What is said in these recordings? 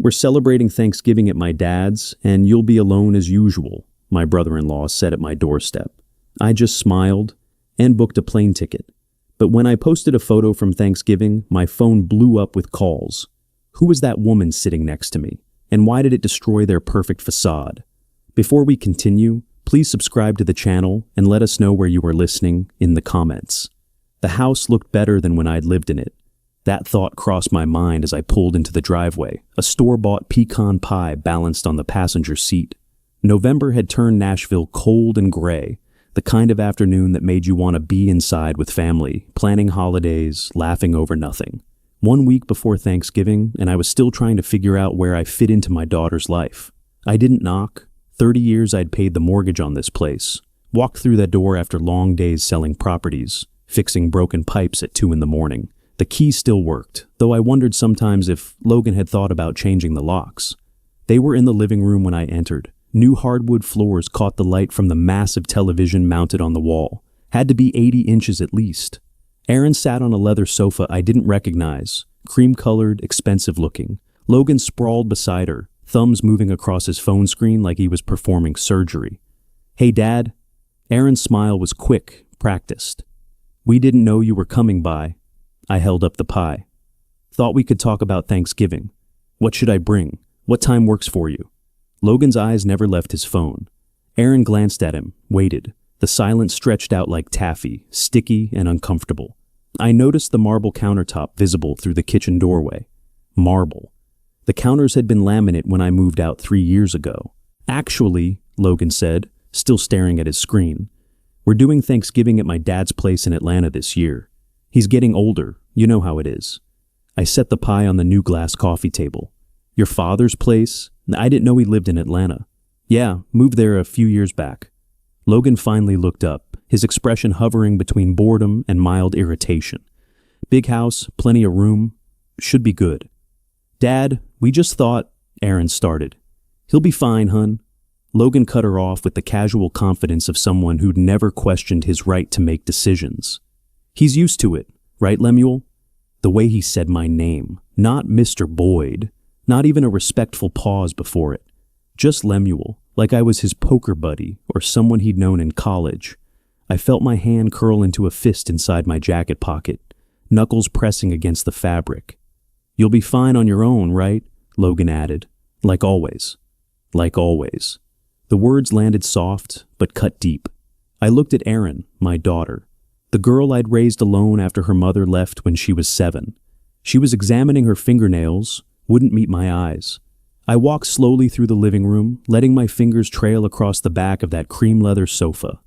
We're celebrating Thanksgiving at my dad's, and you'll be alone as usual, my brother-in-law said at my doorstep. I just smiled and booked a plane ticket. But when I posted a photo from Thanksgiving, my phone blew up with calls. Who was that woman sitting next to me? And why did it destroy their perfect facade? Before we continue, please subscribe to the channel and let us know where you are listening in the comments. The house looked better than when I'd lived in it. That thought crossed my mind as I pulled into the driveway, a store-bought pecan pie balanced on the passenger seat. November had turned Nashville cold and gray, the kind of afternoon that made you want to be inside with family, planning holidays, laughing over nothing. 1 week before Thanksgiving, and I was still trying to figure out where I fit into my daughter's life. I didn't knock. 30 years I'd paid the mortgage on this place. Walked through that door after long days selling properties, fixing broken pipes at 2 a.m. The key still worked, though I wondered sometimes if Logan had thought about changing the locks. They were in the living room when I entered. New hardwood floors caught the light from the massive television mounted on the wall. Had to be 80 inches at least. Aaron sat on a leather sofa I didn't recognize, cream-colored, expensive-looking. Logan sprawled beside her, thumbs moving across his phone screen like he was performing surgery. "Hey, Dad." Aaron's smile was quick, practiced. "We didn't know you were coming by." I held up the pie. "Thought we could talk about Thanksgiving. What should I bring? What time works for you?" Logan's eyes never left his phone. Aaron glanced at him, waited. The silence stretched out like taffy, sticky and uncomfortable. I noticed the marble countertop visible through the kitchen doorway. Marble. The counters had been laminate when I moved out 3 years ago. "Actually," Logan said, still staring at his screen, "we're doing Thanksgiving at my dad's place in Atlanta this year. He's getting older, you know how it is." I set the pie on the new glass coffee table. "Your father's place? I didn't know he lived in Atlanta." "Yeah, moved there a few years back." Logan finally looked up, his expression hovering between boredom and mild irritation. "Big house, plenty of room. Should be good." "Dad, we just thought," Aaron started. "He'll be fine, hun." Logan cut her off with the casual confidence of someone who'd never questioned his right to make decisions. "He's used to it, right, Lemuel?" The way he said my name, not Mr. Boyd, not even a respectful pause before it. Just Lemuel, like I was his poker buddy or someone he'd known in college. I felt my hand curl into a fist inside my jacket pocket, knuckles pressing against the fabric. "You'll be fine on your own, right?" Logan added. "Like always." Like always. The words landed soft, but cut deep. I looked at Erin, my daughter. The girl I'd raised alone after her mother left when she was 7. She was examining her fingernails, wouldn't meet my eyes. I walked slowly through the living room, letting my fingers trail across the back of that cream leather sofa.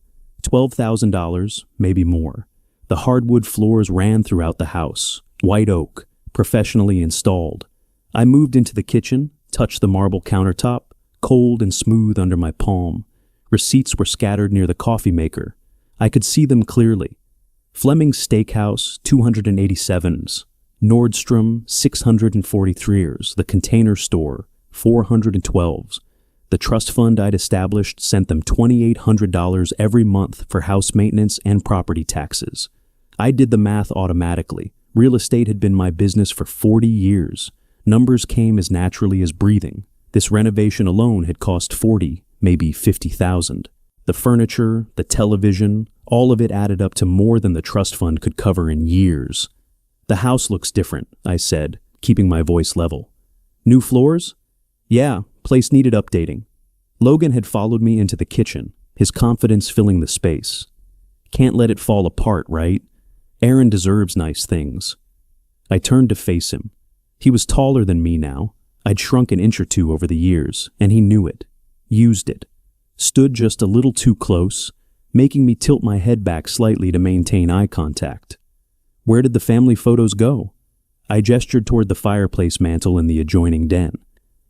$12,000, maybe more. The hardwood floors ran throughout the house, white oak, professionally installed. I moved into the kitchen, touched the marble countertop, cold and smooth under my palm. Receipts were scattered near the coffee maker. I could see them clearly. Fleming's Steakhouse, 287s. Nordstrom, 643ers. The Container Store, 412s. The trust fund I'd established sent them $2,800 every month for house maintenance and property taxes. I did the math automatically. Real estate had been my business for 40 years. Numbers came as naturally as breathing. This renovation alone had cost 40, maybe 50,000. The furniture, the television, all of it added up to more than the trust fund could cover in years. "The house looks different," I said, keeping my voice level. "New floors?" "Yeah, place needed updating." Logan had followed me into the kitchen, his confidence filling the space. "Can't let it fall apart, right? Aaron deserves nice things." I turned to face him. He was taller than me now. I'd shrunk an inch or two over the years, and he knew it, used it. Stood just a little too close, making me tilt my head back slightly to maintain eye contact. "Where did the family photos go?" I gestured toward the fireplace mantel in the adjoining den.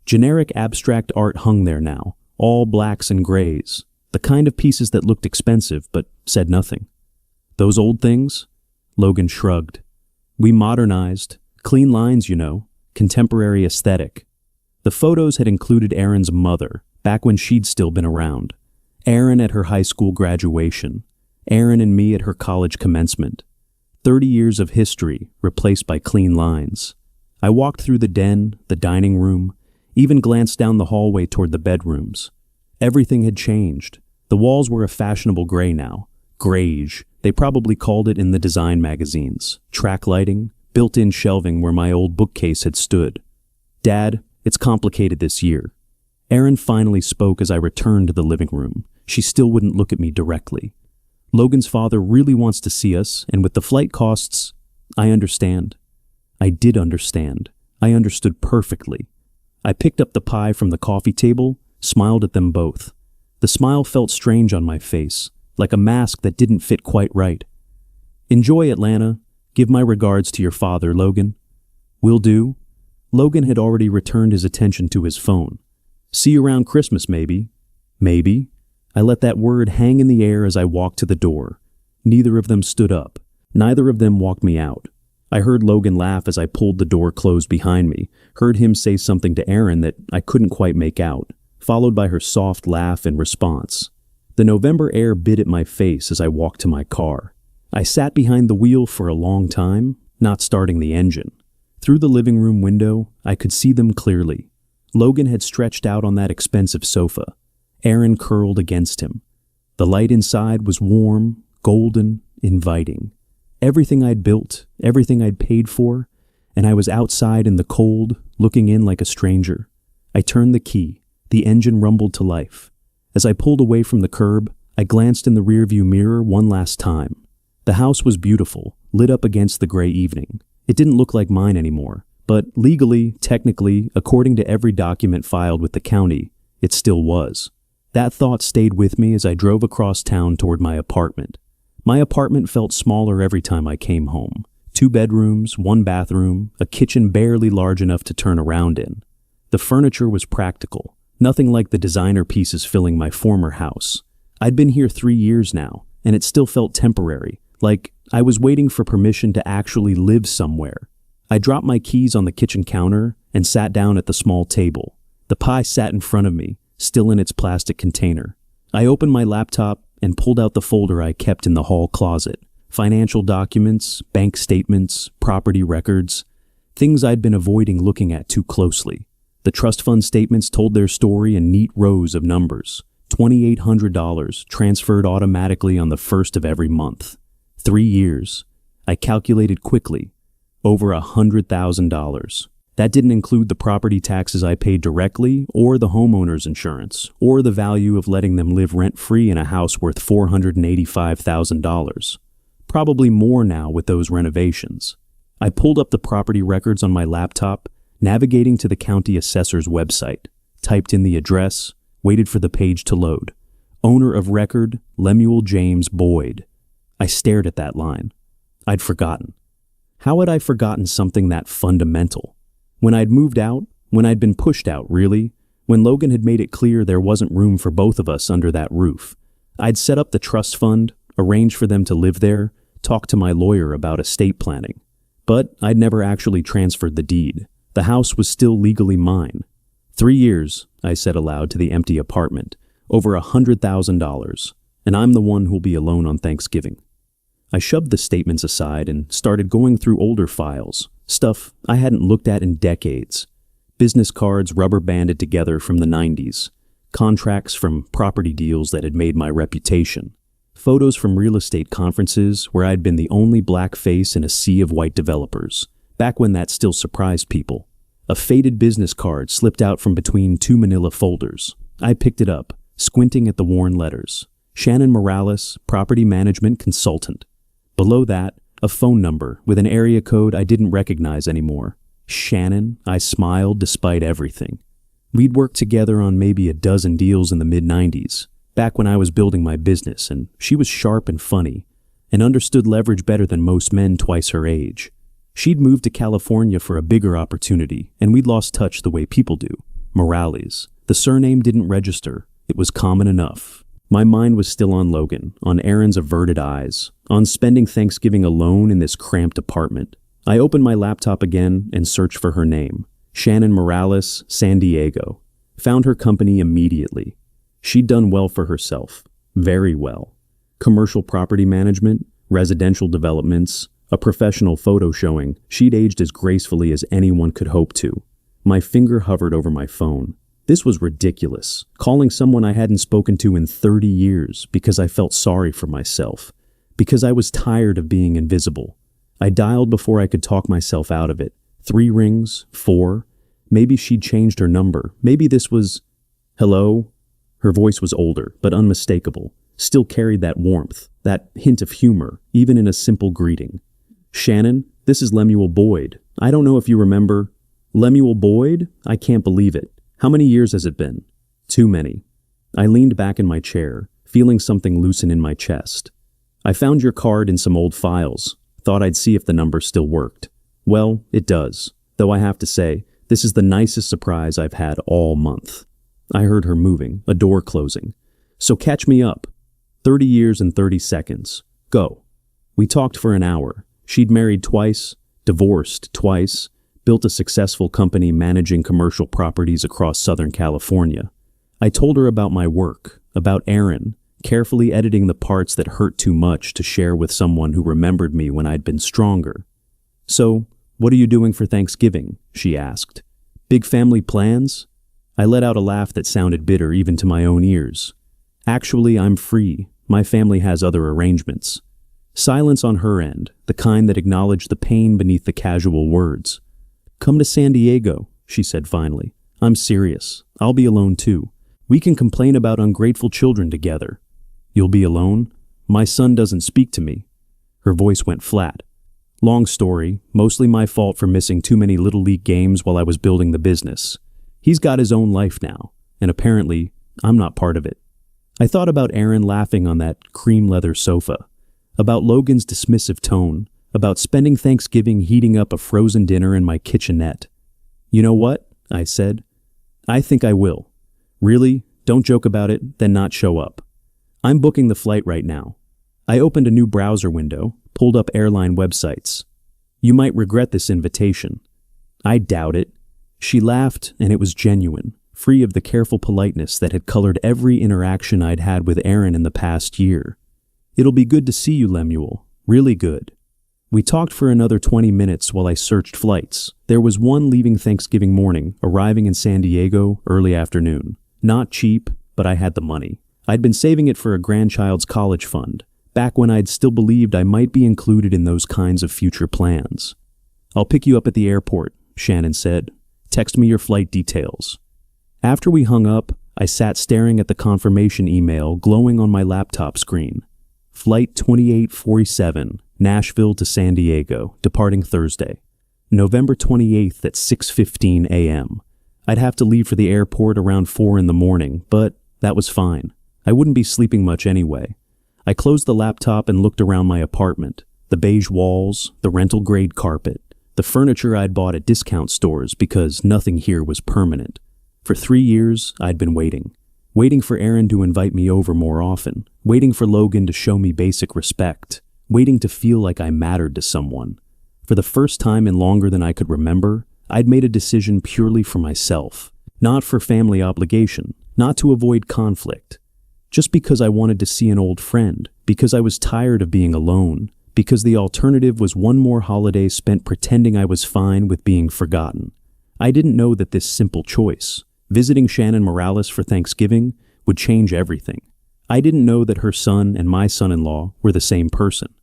Generic abstract art hung there now, all blacks and grays, the kind of pieces that looked expensive but said nothing. "Those old things?" Logan shrugged. "We modernized. Clean lines, you know. Contemporary aesthetic." The photos had included Erin's mother, back when she'd still been around. Erin at her high school graduation. Erin and me at her college commencement. 30 years of history replaced by clean lines. I walked through the den, the dining room, even glanced down the hallway toward the bedrooms. Everything had changed. The walls were a fashionable gray now. Grayish, they probably called it in the design magazines. Track lighting, built-in shelving where my old bookcase had stood. "Dad, it's complicated this year." Erin finally spoke as I returned to the living room. She still wouldn't look at me directly. "Logan's father really wants to see us, and with the flight costs, I understand." I did understand. I understood perfectly. I picked up the pie from the coffee table, smiled at them both. The smile felt strange on my face, like a mask that didn't fit quite right. "Enjoy Atlanta. Give my regards to your father, Logan." "Will do." Logan had already returned his attention to his phone. "See you around Christmas, maybe." "Maybe." I let that word hang in the air as I walked to the door. Neither of them stood up. Neither of them walked me out. I heard Logan laugh as I pulled the door closed behind me, heard him say something to Erin that I couldn't quite make out, followed by her soft laugh in response. The November air bit at my face as I walked to my car. I sat behind the wheel for a long time, not starting the engine. Through the living room window, I could see them clearly. Logan had stretched out on that expensive sofa. Erin curled against him. The light inside was warm, golden, inviting. Everything I'd built, everything I'd paid for, and I was outside in the cold, looking in like a stranger. I turned the key. The engine rumbled to life. As I pulled away from the curb, I glanced in the rearview mirror one last time. The house was beautiful, lit up against the gray evening. It didn't look like mine anymore, but legally, technically, according to every document filed with the county, it still was. That thought stayed with me as I drove across town toward my apartment. My apartment felt smaller every time I came home. 2 bedrooms, 1 bathroom, a kitchen barely large enough to turn around in. The furniture was practical, nothing like the designer pieces filling my former house. I'd been here 3 years now, and it still felt temporary, like I was waiting for permission to actually live somewhere. I dropped my keys on the kitchen counter and sat down at the small table. The pie sat in front of me, still in its plastic container. I opened my laptop and pulled out the folder I kept in the hall closet. Financial documents, bank statements, property records, things I'd been avoiding looking at too closely. The trust fund statements told their story in neat rows of numbers. $2,800 transferred automatically on the 1st of every month. 3 years. I calculated quickly. Over $100,000. That didn't include the property taxes I paid directly, or the homeowner's insurance, or the value of letting them live rent-free in a house worth $485,000. Probably more now with those renovations. I pulled up the property records on my laptop, navigating to the county assessor's website, typed in the address, waited for the page to load. Owner of record, Lemuel James Boyd. I stared at that line. I'd forgotten. How had I forgotten something that fundamental? When I'd moved out, when I'd been pushed out, really, when Logan had made it clear there wasn't room for both of us under that roof, I'd set up the trust fund, arranged for them to live there, talked to my lawyer about estate planning. But I'd never actually transferred the deed. The house was still legally mine. 3 years, I said aloud to the empty apartment, over $100,000, and I'm the one who'll be alone on Thanksgiving. I shoved the statements aside and started going through older files, stuff I hadn't looked at in decades. Business cards rubber banded together from the 90s, contracts from property deals that had made my reputation, photos from real estate conferences where I'd been the only black face in a sea of white developers, back when that still surprised people. A faded business card slipped out from between 2 manila folders. I picked it up, squinting at the worn letters. Shannon Morales, property management consultant. Below that, a phone number with an area code I didn't recognize anymore. Shannon, I smiled despite everything. We'd worked together on maybe a dozen deals in the mid-90s, back when I was building my business, and she was sharp and funny, and understood leverage better than most men twice her age. She'd moved to California for a bigger opportunity, and we'd lost touch the way people do. Morales. The surname didn't register. It was common enough. My mind was still on Logan, on Erin's averted eyes, on spending Thanksgiving alone in this cramped apartment. I opened my laptop again and searched for her name. Shannon Morales, San Diego. Found her company immediately. She'd done well for herself. Very well. Commercial property management, residential developments, a professional photo showing she'd aged as gracefully as anyone could hope to. My finger hovered over my phone. This was ridiculous, calling someone I hadn't spoken to in 30 years because I felt sorry for myself, because I was tired of being invisible. I dialed before I could talk myself out of it. 3 rings, 4. Maybe she'd changed her number. Maybe this was... Hello? Her voice was older, but unmistakable. Still carried that warmth, that hint of humor, even in a simple greeting. Shannon, this is Lemuel Boyd. I don't know if you remember... Lemuel Boyd? I can't believe it. How many years has it been? Too many. I leaned back in my chair, feeling something loosen in my chest. I found your card in some old files. Thought I'd see if the number still worked. Well, it does. Though I have to say, this is the nicest surprise I've had all month. I heard her moving, a door closing. So catch me up. 30 years and 30 seconds. Go. We talked for an hour. She'd married twice, divorced twice, built a successful company managing commercial properties across Southern California. I told her about my work, about Aaron, carefully editing the parts that hurt too much to share with someone who remembered me when I'd been stronger. So, what are you doing for Thanksgiving? She asked. Big family plans? I let out a laugh that sounded bitter even to my own ears. Actually, I'm free. My family has other arrangements. Silence on her end, the kind that acknowledged the pain beneath the casual words. Come to San Diego, she said finally. I'm serious. I'll be alone too. We can complain about ungrateful children together. You'll be alone? My son doesn't speak to me. Her voice went flat. Long story, mostly my fault for missing too many Little League games while I was building the business. He's got his own life now, and apparently, I'm not part of it. I thought about Aaron laughing on that cream leather sofa, about Logan's dismissive tone, about spending Thanksgiving heating up a frozen dinner in my kitchenette. You know what? I said. I think I will. Really? Don't joke about it, then not show up. I'm booking the flight right now. I opened a new browser window, pulled up airline websites. You might regret this invitation. I doubt it. She laughed, and it was genuine, free of the careful politeness that had colored every interaction I'd had with Aaron in the past year. It'll be good to see you, Lemuel. Really good. We talked for another 20 minutes while I searched flights. There was one leaving Thanksgiving morning, arriving in San Diego early afternoon. Not cheap, but I had the money. I'd been saving it for a grandchild's college fund, back when I'd still believed I might be included in those kinds of future plans. I'll pick you up at the airport, Shannon said. Text me your flight details. After we hung up, I sat staring at the confirmation email glowing on my laptop screen. Flight 2847, Nashville to San Diego, departing Thursday. November 28th at 6:15 a.m. I'd have to leave for the airport around 4 in the morning, but that was fine. I wouldn't be sleeping much anyway. I closed the laptop and looked around my apartment. The beige walls, the rental-grade carpet, the furniture I'd bought at discount stores because nothing here was permanent. For 3 years, I'd been waiting. Waiting for Aaron to invite me over more often. Waiting for Logan to show me basic respect. Waiting to feel like I mattered to someone. For the first time in longer than I could remember, I'd made a decision purely for myself. Not for family obligation. Not to avoid conflict. Just because I wanted to see an old friend. Because I was tired of being alone. Because the alternative was one more holiday spent pretending I was fine with being forgotten. I didn't know that this simple choice, visiting Shannon Morales for Thanksgiving, would change everything. I didn't know that her son and my son-in-law were the same person.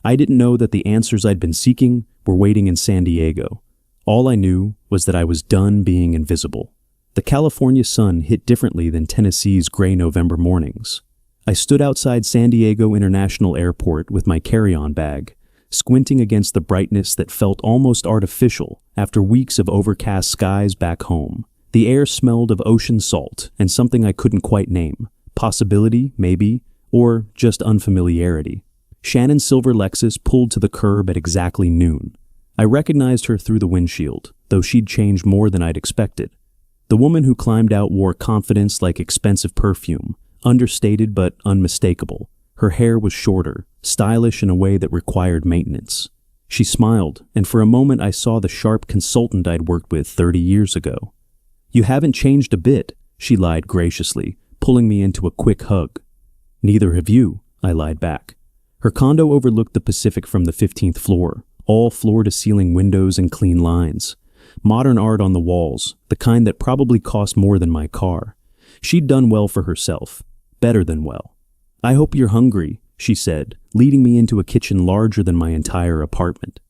I didn't know that the answers I'd been seeking were waiting in San Diego. All I knew was that I was done being invisible. The California sun hit differently than Tennessee's gray November mornings. I stood outside San Diego International Airport with my carry-on bag, squinting against the brightness that felt almost artificial after weeks of overcast skies back home. The air smelled of ocean salt and something I couldn't quite name. Possibility, maybe, or just unfamiliarity. Shannon's silver Lexus pulled to the curb at exactly noon. I recognized her through the windshield, though she'd changed more than I'd expected. The woman who climbed out wore confidence like expensive perfume, understated but unmistakable. Her hair was shorter, stylish in a way that required maintenance. She smiled, and for a moment I saw the sharp consultant I'd worked with 30 years ago. You haven't changed a bit, she lied graciously, pulling me into a quick hug. Neither have you, I lied back. Her condo overlooked the Pacific from the 15th floor, all floor-to-ceiling windows and clean lines. modern art on the walls, the kind that probably cost more than my car. She'd done well for herself, better than well. "I hope you're hungry," she said, leading me into a kitchen larger than my entire apartment.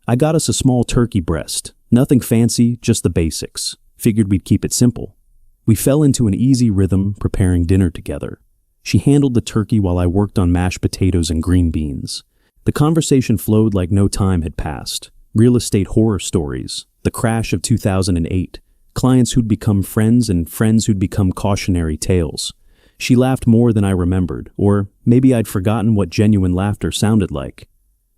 I got us a small turkey breast, nothing fancy, just the basics. Figured we'd keep it simple. We fell into an easy rhythm preparing dinner together. She handled the turkey while I worked on mashed potatoes and green beans. The conversation flowed like no time had passed. Real estate horror stories, the crash of 2008, clients who'd become friends and friends who'd become cautionary tales. She laughed more than I remembered, or maybe I'd forgotten what genuine laughter sounded like.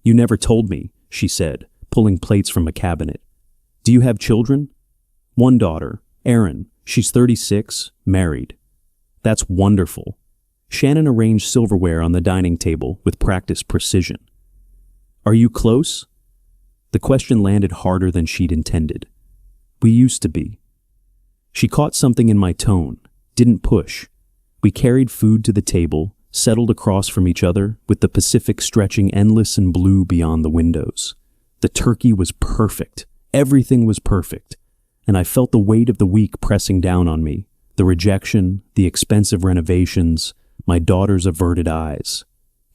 "You never told me," she said, pulling plates from a cabinet. "Do you have children?" "One daughter, Erin. She's 36, married." "That's wonderful." Shannon arranged silverware on the dining table with practiced precision. "Are you close?" The question landed harder than she'd intended. "We used to be." She caught something in my tone, didn't push. We carried food to the table, settled across from each other, with the Pacific stretching endless and blue beyond the windows. The turkey was perfect. Everything was perfect. And I felt the weight of the week pressing down on me. The rejection, the expensive renovations, my daughter's averted eyes.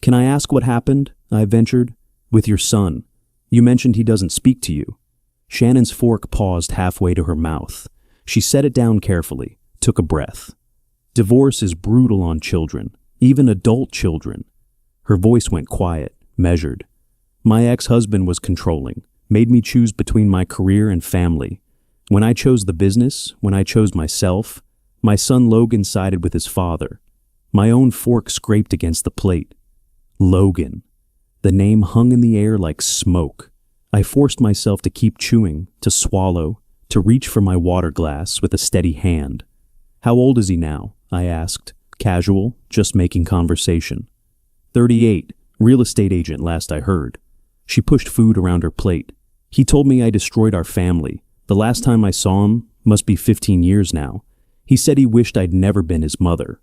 "Can I ask what happened?" I ventured. "With your son. You mentioned he doesn't speak to you." Shannon's fork paused halfway to her mouth. She set it down carefully, took a breath. "Divorce is brutal on children, even adult children." Her voice went quiet, measured. "My ex-husband was controlling, made me choose between my career and family. When I chose the business, when I chose myself, my son Logan sided with his father. My own fork scraped against the plate. Logan. The name hung in the air like smoke. I forced myself to keep chewing, to swallow, to reach for my water glass with a steady hand. "How old is he now?" I asked, casual, just making conversation. 38, real estate agent last I heard. She pushed food around her plate. "He told me I destroyed our family. The last time I saw him, must be 15 years now. He said he wished I'd never been his mother."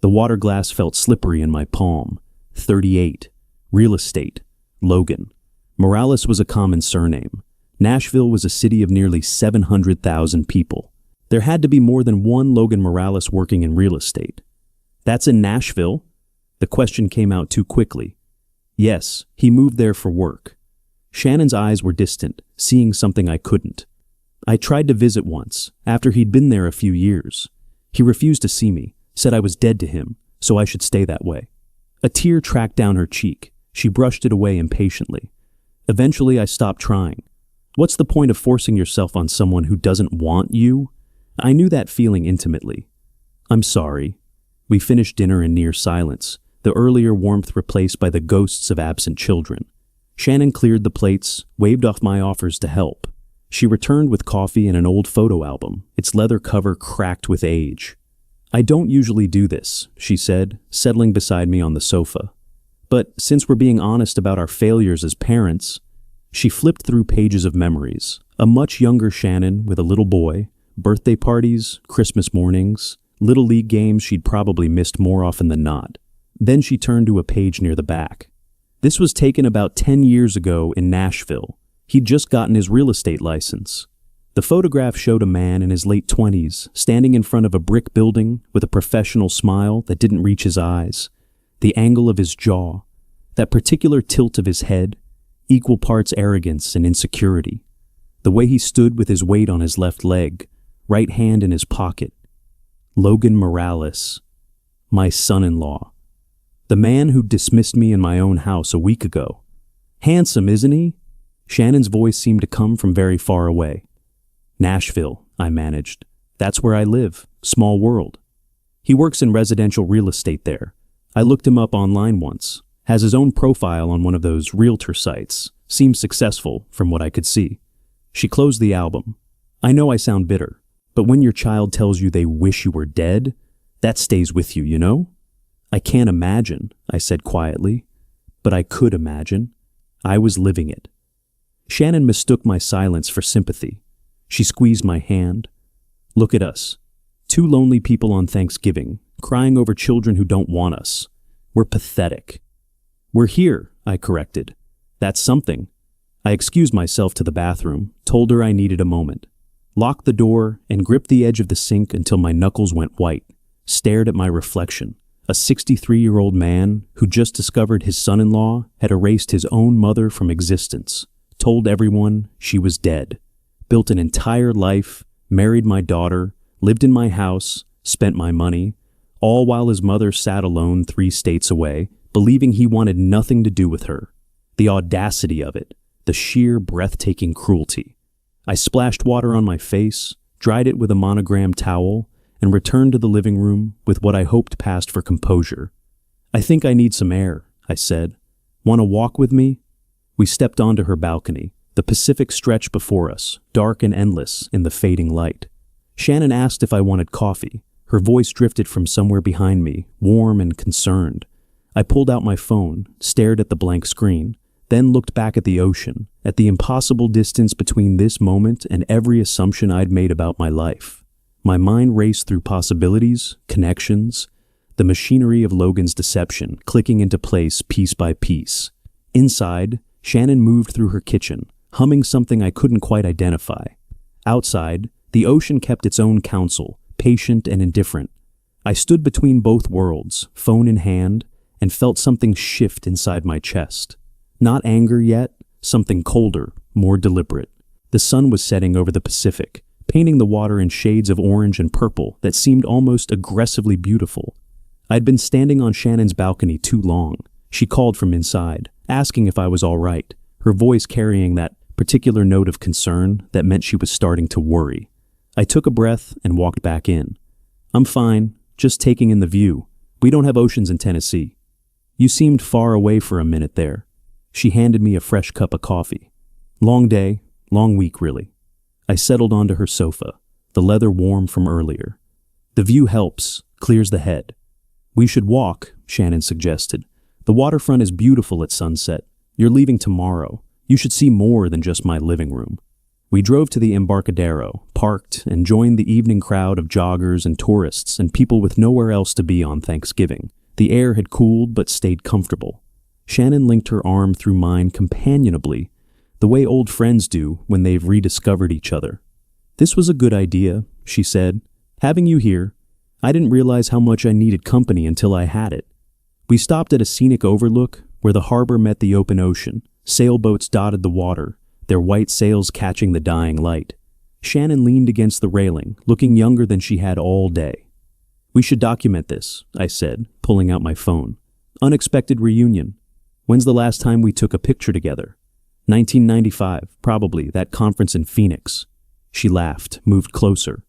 The water glass felt slippery in my palm. 38. Real estate. Logan. Morales was a common surname. Nashville was a city of nearly 700,000 people. There had to be more than one Logan Morales working in real estate. "That's in Nashville?" The question came out too quickly. "Yes, he moved there for work." Shannon's eyes were distant, seeing something I couldn't. "I tried to visit once, after he'd been there a few years. He refused to see me, said I was dead to him, so I should stay that way." A tear tracked down her cheek. She brushed it away impatiently. Eventually, I stopped trying. What's the point of forcing yourself on someone who doesn't want you? I knew that feeling intimately. "I'm sorry." We finished dinner in near silence, the earlier warmth replaced by the ghosts of absent children. Shannon cleared the plates, waved off my offers to help. She returned with coffee and an old photo album, its leather cover cracked with age. "I don't usually do this," she said, settling beside me on the sofa. "But since we're being honest about our failures as parents..." She flipped through pages of memories. A much younger Shannon with a little boy, birthday parties, Christmas mornings, little league games she'd probably missed more often than not. Then she turned to a page near the back. This was taken about 10 years ago in Nashville. He'd just gotten his real estate license. The photograph showed a man in his late 20s, standing in front of a brick building with a professional smile that didn't reach his eyes. The angle of his jaw, that particular tilt of his head, equal parts arrogance and insecurity. The way he stood with his weight on his left leg, right hand in his pocket. Logan Morales, my son-in-law. The man who dismissed me in my own house a week ago. "Handsome, isn't he?" Shannon's voice seemed to come from very far away. "Nashville," I managed. "That's where I live. Small world." "He works in residential real estate there. I looked him up online once. Has his own profile on one of those realtor sites. Seems successful, from what I could see." She closed the album. "I know I sound bitter, but when your child tells you they wish you were dead, that stays with you, you know?" "I can't imagine," I said quietly. But I could imagine. I was living it. Shannon mistook my silence for sympathy. She squeezed my hand. "Look at us. Two lonely people on Thanksgiving, crying over children who don't want us. We're pathetic." "We're here," I corrected. "That's something." I excused myself to the bathroom, told her I needed a moment, locked the door, and gripped the edge of the sink until my knuckles went white, stared at my reflection, a 63-year-old man who just discovered his son-in-law had erased his own mother from existence, told everyone she was dead, built an entire life, married my daughter, lived in my house, spent my money, all while his mother sat alone 3 states away, believing he wanted nothing to do with her. The audacity of it, the sheer breathtaking cruelty. I splashed water on my face, dried it with a monogrammed towel, and returned to the living room with what I hoped passed for composure. "I think I need some air," I said. "Want to walk with me?" We stepped onto her balcony. The Pacific stretched before us, dark and endless in the fading light. Shannon asked if I wanted coffee. Her voice drifted from somewhere behind me, warm and concerned. I pulled out my phone, stared at the blank screen, then looked back at the ocean, at the impossible distance between this moment and every assumption I'd made about my life. My mind raced through possibilities, connections, the machinery of Logan's deception clicking into place piece by piece. Inside, Shannon moved through her kitchen, humming something I couldn't quite identify. Outside, the ocean kept its own counsel, patient and indifferent. I stood between both worlds, phone in hand, and felt something shift inside my chest. Not anger yet, something colder, more deliberate. The sun was setting over the Pacific, painting the water in shades of orange and purple that seemed almost aggressively beautiful. I'd been standing on Shannon's balcony too long. She called from inside, asking if I was all right, her voice carrying that particular note of concern that meant she was starting to worry. I took a breath and walked back in. "I'm fine, just taking in the view. We don't have oceans in Tennessee." "You seemed far away for a minute there." She handed me a fresh cup of coffee. "Long day, long week, really." I settled onto her sofa, the leather warm from earlier. "The view helps, clears the head." "We should walk," Shannon suggested. "The waterfront is beautiful at sunset. You're leaving tomorrow. You should see more than just my living room." We drove to the Embarcadero, parked, and joined the evening crowd of joggers and tourists and people with nowhere else to be on Thanksgiving. The air had cooled but stayed comfortable. Shannon linked her arm through mine companionably, the way old friends do when they've rediscovered each other. "This was a good idea," she said. "Having you here. I didn't realize how much I needed company until I had it." We stopped at a scenic overlook where the harbor met the open ocean. Sailboats dotted the water, their white sails catching the dying light. Shannon leaned against the railing, looking younger than she had all day. "We should document this," I said, pulling out my phone. "Unexpected reunion. When's the last time we took a picture together?" 1995, probably, that conference in Phoenix. She laughed, moved closer.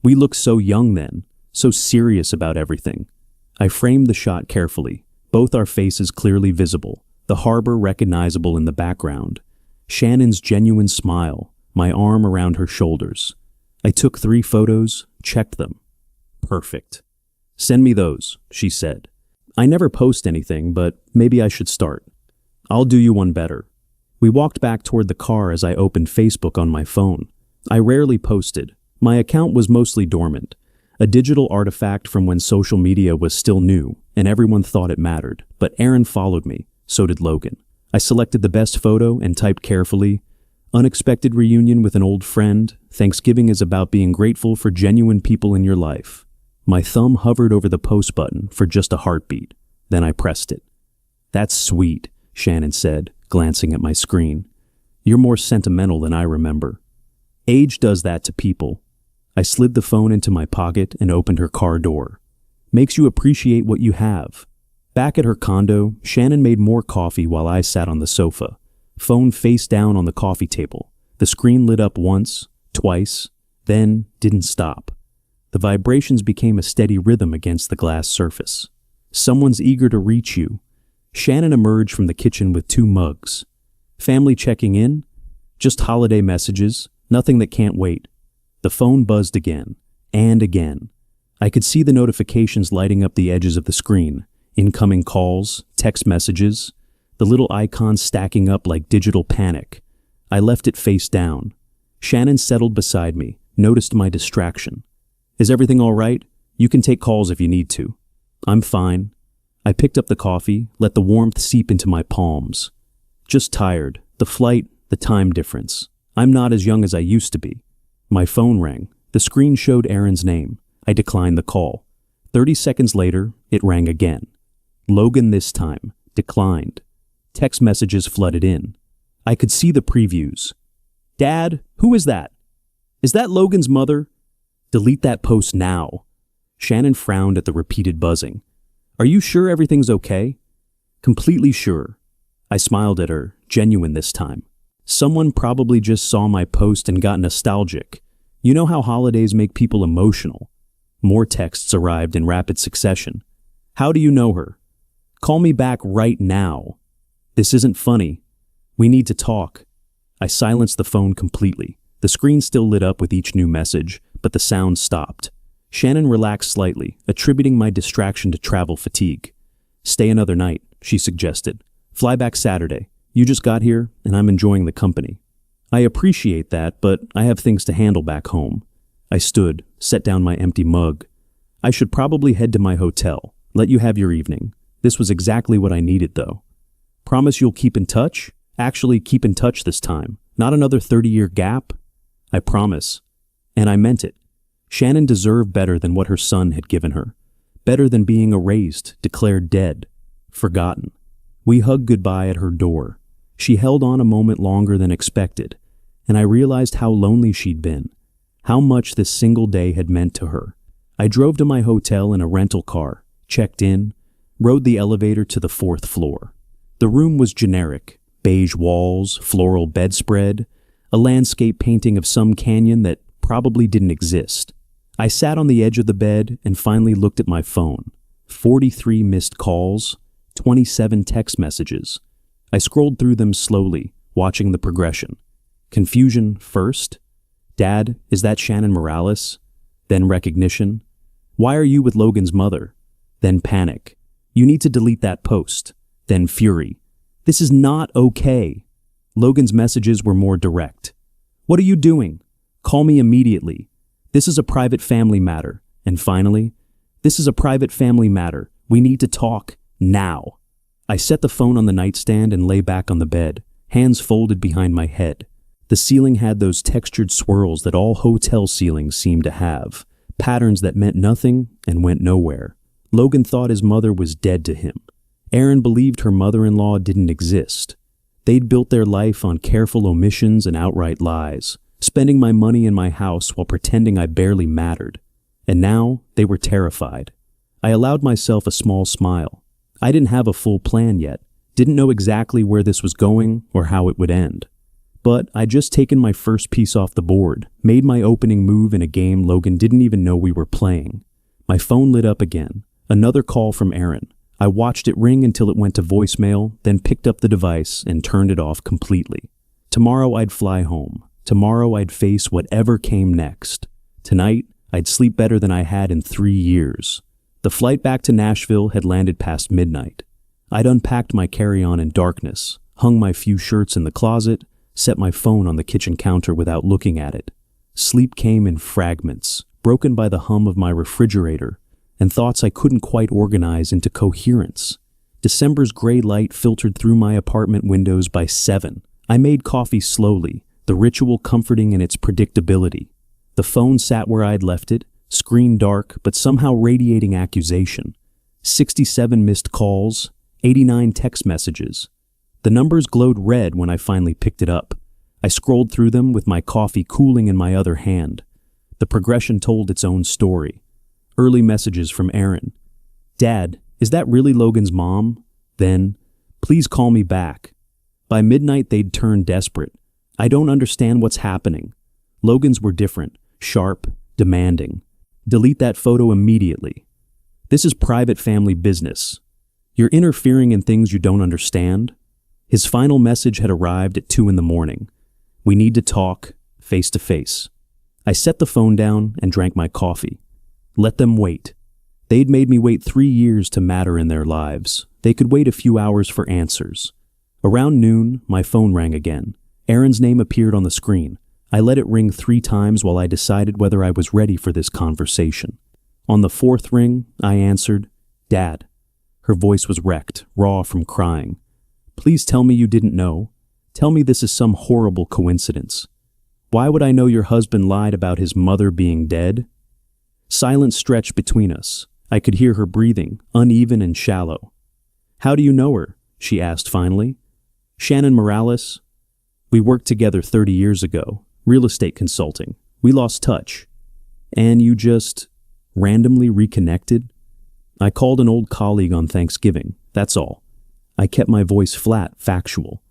"We looked so young then, so serious about everything." I framed the shot carefully, both our faces clearly visible, the harbor recognizable in the background. Shannon's genuine smile, my arm around her shoulders. I took 3 photos, checked them. "Perfect." "Send me those," she said. "I never post anything, but maybe I should start." "I'll do you one better." We walked back toward the car as I opened Facebook on my phone. I rarely posted. My account was mostly dormant, a digital artifact from when social media was still new, and everyone thought it mattered. But Aaron followed me, so did Logan. I selected the best photo and typed carefully, "Unexpected reunion with an old friend. Thanksgiving is about being grateful for genuine people in your life." My thumb hovered over the post button for just a heartbeat. Then I pressed it. "That's sweet," Shannon said, glancing at my screen. "You're more sentimental than I remember." Age does that to people. I slid the phone into my pocket and opened her car door. "Makes you appreciate what you have." Back at her condo, Shannon made more coffee while I sat on the sofa, phone face down on the coffee table. The screen lit up once, twice, then didn't stop. The vibrations became a steady rhythm against the glass surface. Someone's eager to reach you. Shannon emerged from the kitchen with 2 mugs. "Family checking in? Just holiday messages, nothing that can't wait." The phone buzzed again, and again. I could see the notifications lighting up the edges of the screen. Incoming calls, text messages, the little icons stacking up like digital panic. I left it face down. Shannon settled beside me, noticed my distraction. "Is everything all right? You can take calls if you need to." "I'm fine." I picked up the coffee, let the warmth seep into my palms. "Just tired. The flight, The time difference. I'm not as young as I used to be. My phone rang. The screen showed Aaron's name. I declined the call. 30 seconds later, it rang again. Logan this time. Declined. Text messages flooded in. I could see the previews. Dad, who is that? Is that Logan's mother? Delete that post now. Shannon frowned at the repeated buzzing. Are you sure everything's okay? Completely sure. I smiled at her, genuine this time. Someone probably just saw my post and got nostalgic. You know how holidays make people emotional. More texts arrived in rapid succession. How do you know her? Call me back right now. This isn't funny. We need to talk. I silenced the phone completely. The screen still lit up with each new message, but the sound stopped. Shannon relaxed slightly, attributing my distraction to travel fatigue. Stay another night, she suggested. Fly back Saturday. You just got here, and I'm enjoying the company. I appreciate that, but I have things to handle back home. I stood, set down my empty mug. I should probably head to my hotel. Let you have your evening. This was exactly what I needed, though. Promise you'll keep in touch? Actually, keep in touch this time. Not another 30-year gap? I promise. And I meant it. Shannon deserved better than what her son had given her. Better than being erased, declared dead, forgotten. We hugged goodbye at her door. She held on a moment longer than expected, and I realized how lonely she'd been, how much this single day had meant to her. I drove to my hotel in a rental car, checked in, rode the elevator to the 4th floor. The room was generic, beige walls, floral bedspread, a landscape painting of some canyon that probably didn't exist. I sat on the edge of the bed and finally looked at my phone. 43 missed calls, 27 text messages. I scrolled through them slowly, watching the progression. Confusion first. Dad, is that Shannon Morales? Then recognition. Why are you with Logan's mother? Then panic. You need to delete that post. Then fury. This is not okay. Logan's messages were more direct. What are you doing? Call me immediately. This is a private family matter. And finally, this is a private family matter. We need to talk now. I set the phone on the nightstand and lay back on the bed, hands folded behind my head. The ceiling had those textured swirls that all hotel ceilings seem to have, patterns that meant nothing and went nowhere. Logan thought his mother was dead to him. Aaron believed her mother-in-law didn't exist. They'd built their life on careful omissions and outright lies, spending my money in my house while pretending I barely mattered. And now they were terrified. I allowed myself a small smile. I didn't have a full plan yet, didn't know exactly where this was going or how it would end. But I'd just taken my first piece off the board, made my opening move in a game Logan didn't even know we were playing. My phone lit up again. Another call from Aaron. I watched it ring until it went to voicemail, then picked up the device and turned it off completely. Tomorrow I'd fly home. Tomorrow I'd face whatever came next. Tonight, I'd sleep better than I had in 3 years. The flight back to Nashville had landed past midnight. I'd unpacked my carry-on in darkness, hung my few shirts in the closet, set my phone on the kitchen counter without looking at it. Sleep came in fragments, broken by the hum of my refrigerator, and thoughts I couldn't quite organize into coherence. December's gray light filtered through my apartment windows by 7. I made coffee slowly, the ritual comforting in its predictability. The phone sat where I'd left it, screen dark but somehow radiating accusation. 67 missed calls, 89 text messages. The numbers glowed red when I finally picked it up. I scrolled through them with my coffee cooling in my other hand. The progression told its own story. Early messages from Aaron. Dad, is that really Logan's mom? Then, please call me back. By midnight they'd turned desperate. I don't understand what's happening. Logan's were different, sharp, demanding. Delete that photo immediately. This is private family business. You're interfering in things you don't understand. His final message had arrived at 2 a.m. We need to talk, face to face. I set the phone down and drank my coffee. Let them wait. They'd made me wait 3 years to matter in their lives. They could wait a few hours for answers. Around noon, my phone rang again. Aaron's name appeared on the screen. I let it ring 3 times while I decided whether I was ready for this conversation. On the 4th ring, I answered, Dad. Her voice was wrecked, raw from crying. Please tell me you didn't know. Tell me this is some horrible coincidence. Why would I know your husband lied about his mother being dead? Silence stretched between us. I could hear her breathing, uneven and shallow. How do you know her? She asked finally. Shannon Morales. We worked together 30 years ago, real estate consulting. We lost touch. And you just randomly reconnected? I called an old colleague on Thanksgiving, that's all. I kept my voice flat, factual.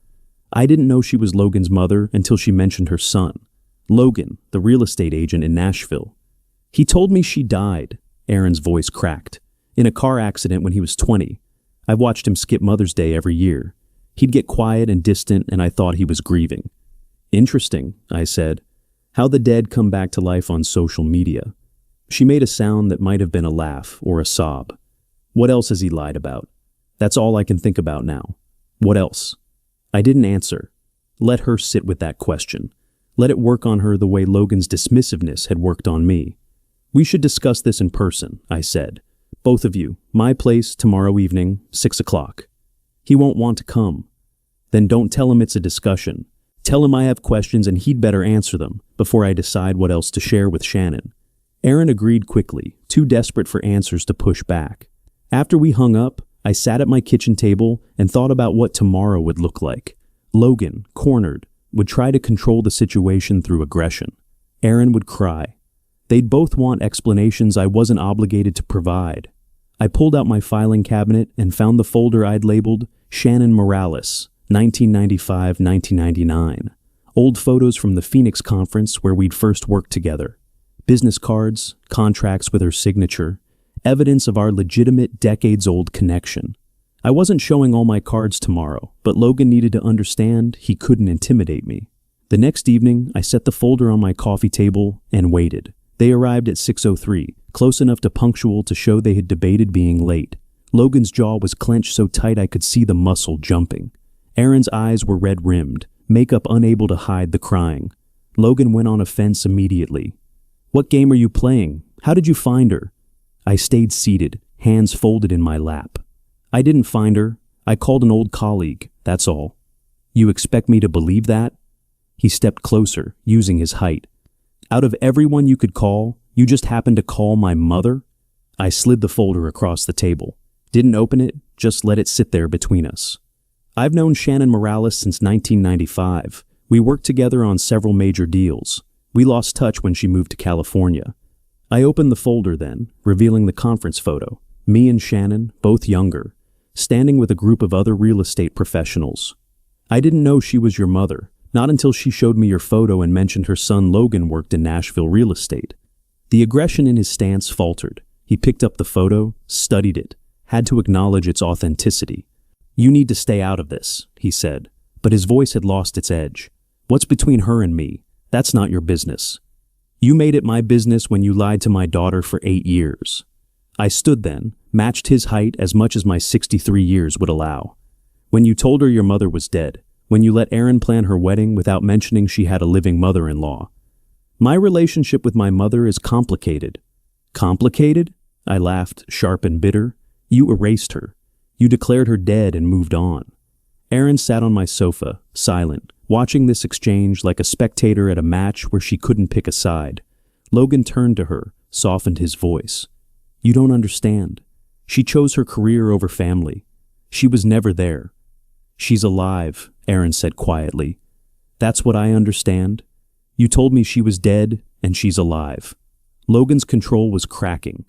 I didn't know she was Logan's mother until she mentioned her son, Logan, the real estate agent in Nashville. He told me she died, Aaron's voice cracked, in a car accident when he was 20. I've watched him skip Mother's Day every year. He'd get quiet and distant, and I thought he was grieving. Interesting, I said. How the dead come back to life on social media. She made a sound that might have been a laugh or a sob. What else has he lied about? That's all I can think about now. What else? I didn't answer. Let her sit with that question. Let it work on her the way Logan's dismissiveness had worked on me. We should discuss this in person, I said. Both of you, my place tomorrow evening, 6 o'clock. He won't want to come. Then don't tell him it's a discussion. Tell him I have questions and he'd better answer them before I decide what else to share with Shannon. Aaron agreed quickly, too desperate for answers to push back. After we hung up, I sat at my kitchen table and thought about what tomorrow would look like. Logan, cornered, would try to control the situation through aggression. Aaron would cry. They'd both want explanations I wasn't obligated to provide. I pulled out my filing cabinet and found the folder I'd labeled Shannon Morales, 1995-1999. Old photos from the Phoenix conference where we'd first worked together. Business cards, contracts with her signature, evidence of our legitimate decades-old connection. I wasn't showing all my cards tomorrow, but Logan needed to understand he couldn't intimidate me. The next evening, I set the folder on my coffee table and waited. They arrived at 6:03, close enough to punctual to show they had debated being late. Logan's jaw was clenched so tight I could see the muscle jumping. Aaron's eyes were red-rimmed, makeup unable to hide the crying. Logan went on offense immediately. What game are you playing? How did you find her? I stayed seated, hands folded in my lap. I didn't find her. I called an old colleague, that's all. You expect me to believe that? He stepped closer, using his height. Out of everyone you could call, you just happened to call my mother? I slid the folder across the table. Didn't open it, just let it sit there between us. I've known Shannon Morales since 1995. We worked together on several major deals. We lost touch when she moved to California. I opened the folder then, revealing the conference photo. Me and Shannon, both younger, standing with a group of other real estate professionals. I didn't know she was your mother, not until she showed me your photo and mentioned her son Logan worked in Nashville real estate. The aggression in his stance faltered. He picked up the photo, studied it, had to acknowledge its authenticity. You need to stay out of this, he said, but his voice had lost its edge. What's between her and me? That's not your business. You made it my business when you lied to my daughter for 8 years. I stood then, matched his height as much as my 63 years would allow. When you told her your mother was dead, when you let Aaron plan her wedding without mentioning she had a living mother-in-law. My relationship with my mother is complicated. Complicated? I laughed, sharp and bitter. You erased her. You declared her dead and moved on. Aaron sat on my sofa, silent, watching this exchange like a spectator at a match where she couldn't pick a side. Logan turned to her, softened his voice. You don't understand. She chose her career over family. She was never there. She's alive, Aaron said quietly. That's what I understand. You told me she was dead, and she's alive. Logan's control was cracking.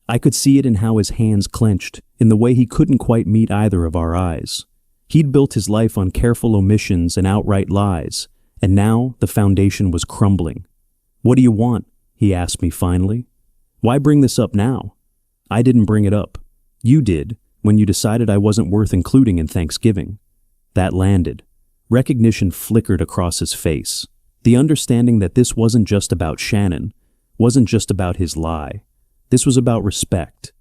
I could see it in how his hands clenched, in the way he couldn't quite meet either of our eyes. He'd built his life on careful omissions and outright lies, and now the foundation was crumbling. What do you want? He asked me finally. Why bring this up now? I didn't bring it up. You did, when you decided I wasn't worth including in Thanksgiving. That landed. Recognition flickered across his face. The understanding that this wasn't just about Shannon, wasn't just about his lie. This was about respect,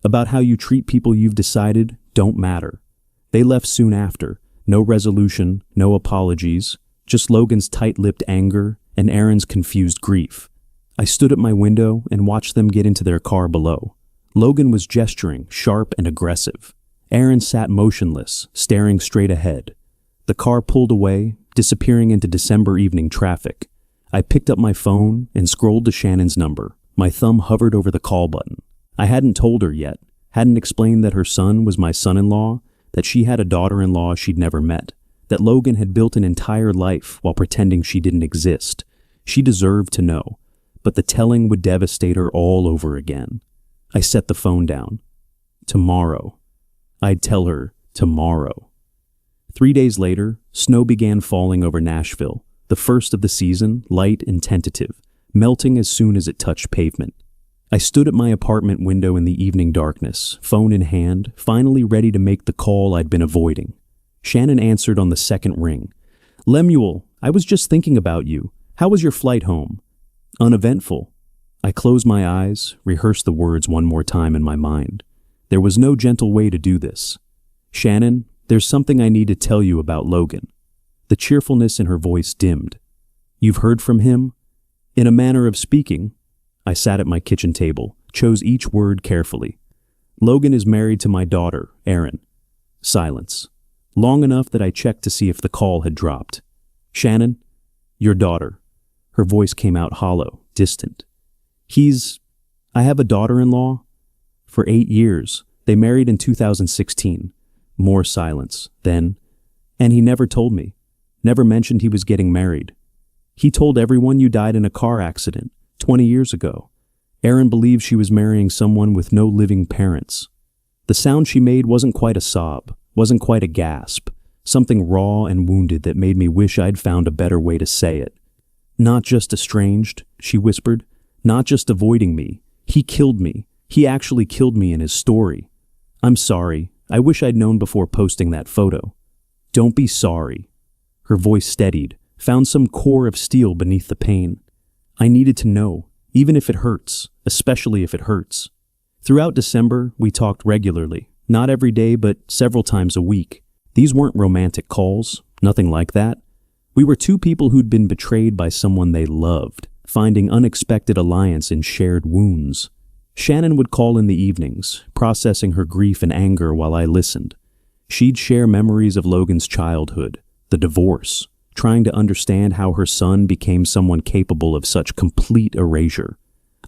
about how you treat people you've decided don't matter. They left soon after, no resolution, no apologies, just Logan's tight-lipped anger and Aaron's confused grief. I stood at my window and watched them get into their car below. Logan was gesturing, sharp and aggressive. Aaron sat motionless, staring straight ahead. The car pulled away, disappearing into December evening traffic. I picked up my phone and scrolled to Shannon's number. My thumb hovered over the call button. I hadn't told her yet, hadn't explained that her son was my son-in-law, that she had a daughter-in-law she'd never met, that Logan had built an entire life while pretending she didn't exist. She deserved to know, but the telling would devastate her all over again. I set the phone down. Tomorrow. I'd tell her tomorrow. 3 days later, snow began falling over Nashville, the first of the season, light and tentative, melting as soon as it touched pavement. I stood at my apartment window in the evening darkness, phone in hand, finally ready to make the call I'd been avoiding. Shannon answered on the second ring. "Lemuel, I was just thinking about you. How was your flight home?" "Uneventful." I closed my eyes, rehearsed the words one more time in my mind. There was no gentle way to do this. "Shannon, there's something I need to tell you about Logan." The cheerfulness in her voice dimmed. "You've heard from him?" "In a manner of speaking." I sat at my kitchen table, chose each word carefully. "Logan is married to my daughter, Erin." Silence. Long enough that I checked to see if the call had dropped. "Shannon, your daughter." Her voice came out hollow, distant. I have a daughter-in-law." "For 8 years. They married in 2016. More silence. Then, "And he never told me. Never mentioned he was getting married." "He told everyone you died in a car accident 20 years ago. Erin believed she was marrying someone with no living parents." The sound she made wasn't quite a sob, wasn't quite a gasp, something raw and wounded that made me wish I'd found a better way to say it. "Not just estranged," she whispered. "Not just avoiding me. He killed me. He actually killed me in his story. I'm sorry. I wish I'd known before posting that photo." "Don't be sorry." Her voice steadied, found some core of steel beneath the pain. "I needed to know, even if it hurts, especially if it hurts." Throughout December, we talked regularly, not every day, but several times a week. These weren't romantic calls, nothing like that. We were two people who'd been betrayed by someone they loved, finding unexpected alliance in shared wounds. Shannon would call in the evenings, processing her grief and anger while I listened. She'd share memories of Logan's childhood, the divorce, trying to understand how her son became someone capable of such complete erasure.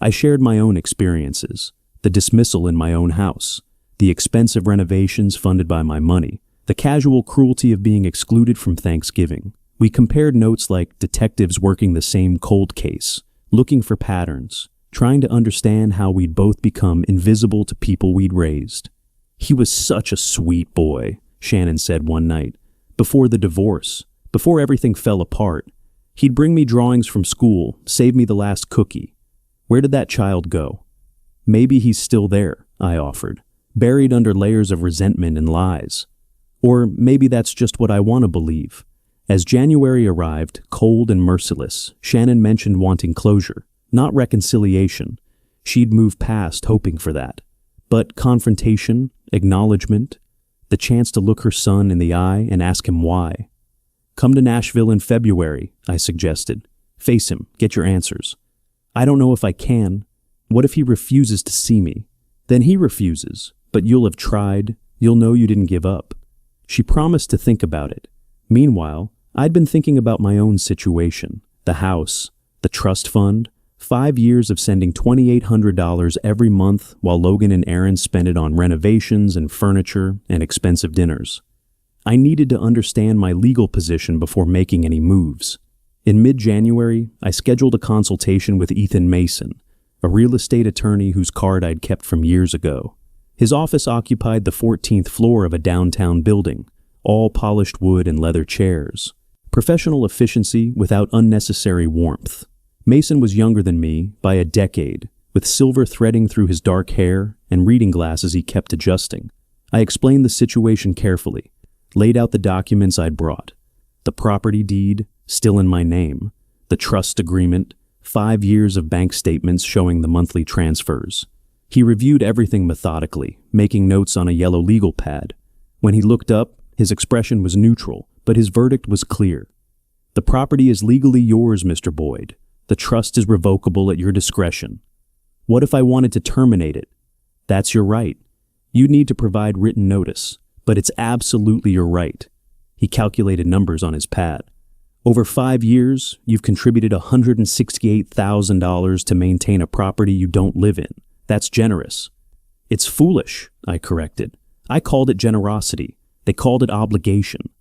I shared my own experiences, the dismissal in my own house, the expensive renovations funded by my money, the casual cruelty of being excluded from Thanksgiving. We compared notes like detectives working the same cold case, looking for patterns, trying to understand how we'd both become invisible to people we'd raised. "He was such a sweet boy," Shannon said one night, "before the divorce. Before everything fell apart. He'd bring me drawings from school, save me the last cookie. Where did that child go?" "Maybe he's still there," I offered, "buried under layers of resentment and lies. Or maybe that's just what I want to believe." As January arrived, cold and merciless, Shannon mentioned wanting closure, not reconciliation. She'd moved past hoping for that. But confrontation, acknowledgement, the chance to look her son in the eye and ask him why. "Come to Nashville in February," I suggested. "Face him, get your answers." "I don't know if I can. What if he refuses to see me?" "Then he refuses, but you'll have tried. You'll know you didn't give up." She promised to think about it. Meanwhile, I'd been thinking about my own situation, the house, the trust fund, 5 years of sending $2,800 every month while Logan and Erin spent it on renovations and furniture and expensive dinners. I needed to understand my legal position before making any moves. In mid-January, I scheduled a consultation with Ethan Mason, a real estate attorney whose card I'd kept from years ago. His office occupied the 14th floor of a downtown building, all polished wood and leather chairs. Professional efficiency without unnecessary warmth. Mason was younger than me by a decade, with silver threading through his dark hair and reading glasses he kept adjusting. I explained the situation carefully, laid out the documents I'd brought. The property deed, still in my name. The trust agreement, 5 years of bank statements showing the monthly transfers. He reviewed everything methodically, making notes on a yellow legal pad. When he looked up, his expression was neutral, but his verdict was clear. "The property is legally yours, Mr. Boyd. The trust is revocable at your discretion." "What if I wanted to terminate it?" "That's your right. You need to provide written notice, but it's absolutely your right." He calculated numbers on his pad. Over 5 years, you've contributed $168,000 to maintain a property you don't live in. That's generous. It's foolish, I corrected. I called it generosity. They called it obligation.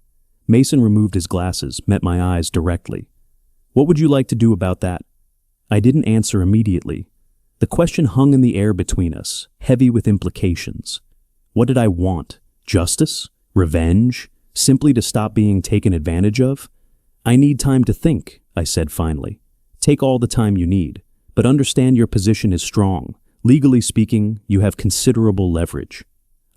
Mason removed his glasses, met my eyes directly. What would you like to do about that? I didn't answer immediately. The question hung in the air between us, heavy with implications. What did I want? Justice? Revenge? Simply to stop being taken advantage of? I need time to think, I said finally. Take all the time you need, but understand your position is strong. Legally speaking, you have considerable leverage.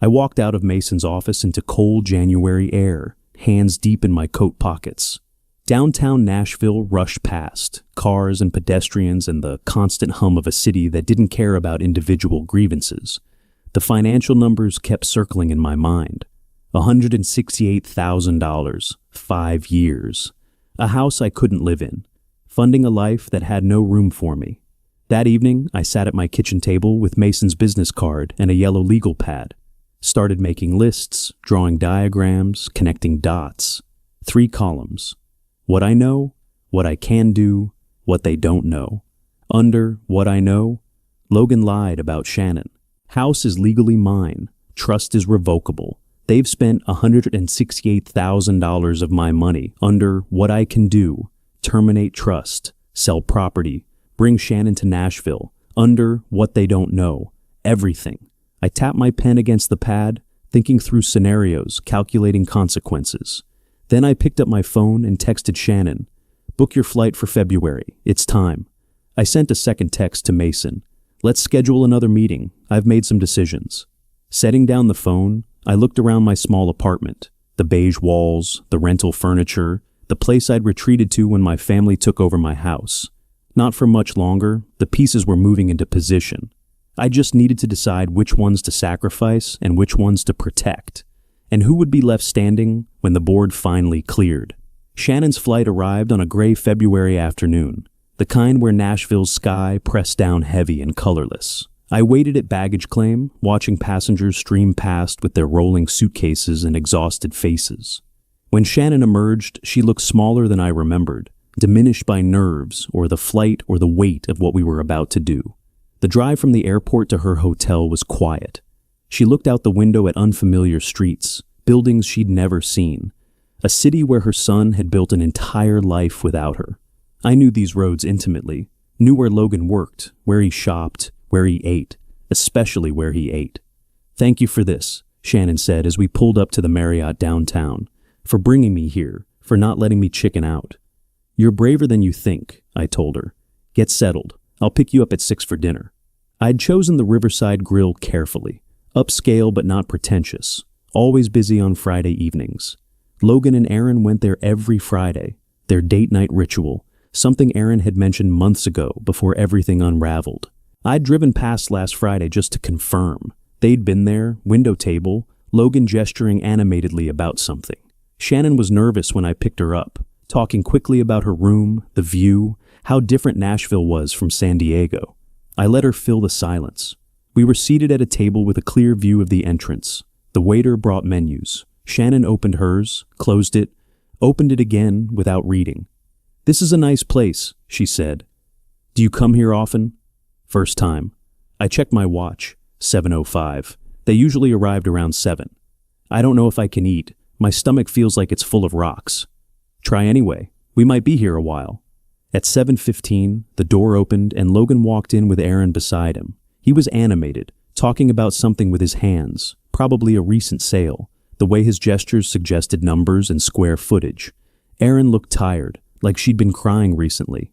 I walked out of Mason's office into cold January air, hands deep in my coat pockets. Downtown Nashville rushed past, cars and pedestrians and the constant hum of a city that didn't care about individual grievances. The financial numbers kept circling in my mind. $168,000, 5 years. A house I couldn't live in, funding a life that had no room for me. That evening, I sat at my kitchen table with Mason's business card and a yellow legal pad. Started making lists, drawing diagrams, connecting dots. 3 columns. What I know, what I can do, what they don't know. Under what I know, Logan lied about Shannon. House is legally mine. Trust is revocable. They've spent $168,000 of my money. Under what I can do, terminate trust, sell property, bring Shannon to Nashville. Under what they don't know, everything. I tapped my pen against the pad, thinking through scenarios, calculating consequences. Then I picked up my phone and texted Shannon, "Book your flight for February. It's time." I sent a second text to Mason. "Let's schedule another meeting. I've made some decisions." Setting down the phone, I looked around my small apartment, the beige walls, the rental furniture, the place I'd retreated to when my family took over my house. Not for much longer, the pieces were moving into position. I just needed to decide which ones to sacrifice and which ones to protect, and who would be left standing when the board finally cleared. Shannon's flight arrived on a gray February afternoon, the kind where Nashville's sky pressed down heavy and colorless. I waited at baggage claim, watching passengers stream past with their rolling suitcases and exhausted faces. When Shannon emerged, she looked smaller than I remembered, diminished by nerves or the flight or the weight of what we were about to do. The drive from the airport to her hotel was quiet. She looked out the window at unfamiliar streets, buildings she'd never seen, a city where her son had built an entire life without her. I knew these roads intimately, knew where Logan worked, where he shopped, where he ate, especially where he ate. "Thank you for this," Shannon said as we pulled up to the Marriott downtown, "for bringing me here, for not letting me chicken out." "You're braver than you think," I told her. "Get settled. I'll pick you up at 6 for dinner." I'd chosen the Riverside Grill carefully, upscale but not pretentious, always busy on Friday evenings. Logan and Aaron went there every Friday, their date night ritual, something Aaron had mentioned months ago before everything unraveled. I'd driven past last Friday just to confirm. They'd been there, window table, Logan gesturing animatedly about something. Shannon was nervous when I picked her up, talking quickly about her room, the view, how different Nashville was from San Diego. I let her fill the silence. We were seated at a table with a clear view of the entrance. The waiter brought menus. Shannon opened hers, closed it, opened it again without reading. "This is a nice place," she said. "Do you come here often?" "First time." I checked my watch. 7:05. They usually arrived around 7. "I don't know if I can eat. My stomach feels like it's full of rocks." "Try anyway. We might be here a while." At 7:15, the door opened and Logan walked in with Aaron beside him. He was animated, talking about something with his hands, probably a recent sale. The way his gestures suggested numbers and square footage. Aaron looked tired, like she'd been crying recently.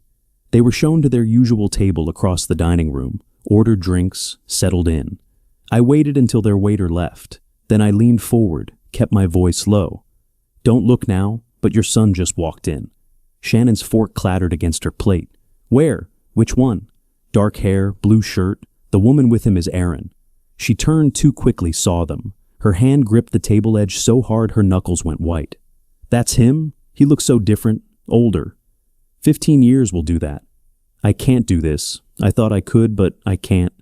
They were shown to their usual table across the dining room, ordered drinks, settled in. I waited until their waiter left. Then I leaned forward, kept my voice low. "Don't look now, but your son just walked in." Shannon's fork clattered against her plate. "Where? Which one?" "Dark hair, blue shirt. The woman with him is Aaron." She turned too quickly, saw them. Her hand gripped the table edge so hard her knuckles went white. "That's him? He looks so different, older." 15 years will do that." "I can't do this. I thought I could, but I can't."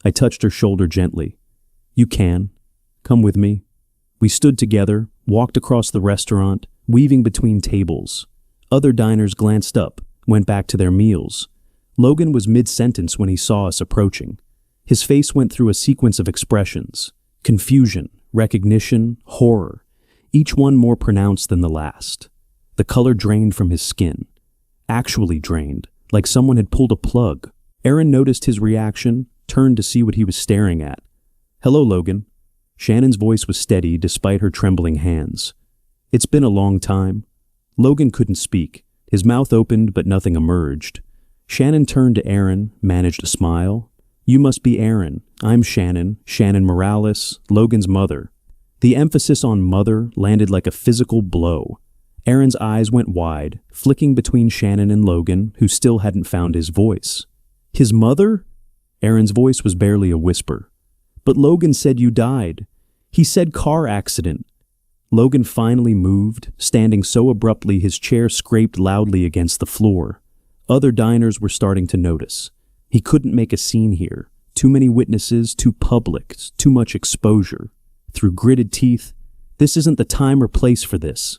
I touched her shoulder gently. "You can. Come with me." We stood together, walked across the restaurant, weaving between tables. Other diners glanced up, went back to their meals. Logan was mid-sentence when he saw us approaching. His face went through a sequence of expressions: confusion, recognition, horror, each one more pronounced than the last. The color drained from his skin. Actually drained, like someone had pulled a plug. Aaron noticed his reaction, turned to see what he was staring at. "Hello, Logan." Shannon's voice was steady despite her trembling hands. "It's been a long time." Logan couldn't speak. His mouth opened, but nothing emerged. Shannon turned to Aaron, managed a smile. "You must be Aaron. I'm Shannon, Shannon Morales, Logan's mother." The emphasis on mother landed like a physical blow. Aaron's eyes went wide, flicking between Shannon and Logan, who still hadn't found his voice. "His mother?" Aaron's voice was barely a whisper. "But Logan said you died. He said car accident." Logan finally moved, standing so abruptly his chair scraped loudly against the floor. Other diners were starting to notice. He couldn't make a scene here. Too many witnesses, too public, too much exposure. Through gritted teeth, "This isn't the time or place for this."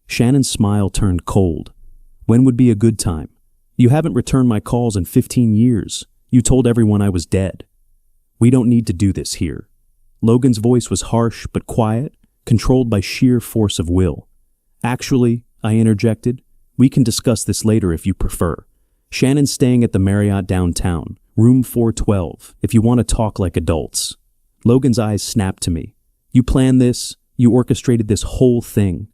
Shannon's smile turned cold. "When would be a good time? You haven't returned my calls in 15 years. You told everyone I was dead." "We don't need to do this here." Logan's voice was harsh but quiet, controlled by sheer force of will. "Actually," I interjected, "we can discuss this later if you prefer. Shannon's staying at the Marriott downtown, room 412, if you want to talk like adults." Logan's eyes snapped to me. "You planned this? You orchestrated this whole thing?"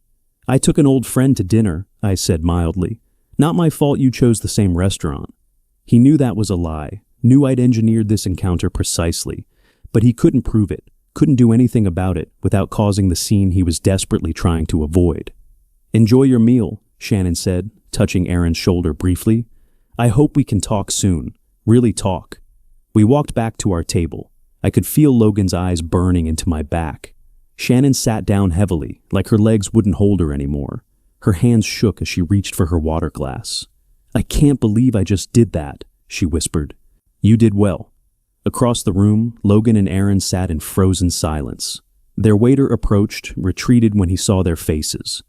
"I took an old friend to dinner," I said mildly. "Not my fault you chose the same restaurant." He knew that was a lie, knew I'd engineered this encounter precisely, but he couldn't prove it, couldn't do anything about it without causing the scene he was desperately trying to avoid. "Enjoy your meal," Shannon said, touching Aaron's shoulder briefly. "I hope we can talk soon, really talk." We walked back to our table. I could feel Logan's eyes burning into my back. Shannon sat down heavily, like her legs wouldn't hold her anymore. Her hands shook as she reached for her water glass. "I can't believe I just did that," she whispered. "You did well." Across the room, Logan and Aaron sat in frozen silence. Their waiter approached, retreated when he saw their faces.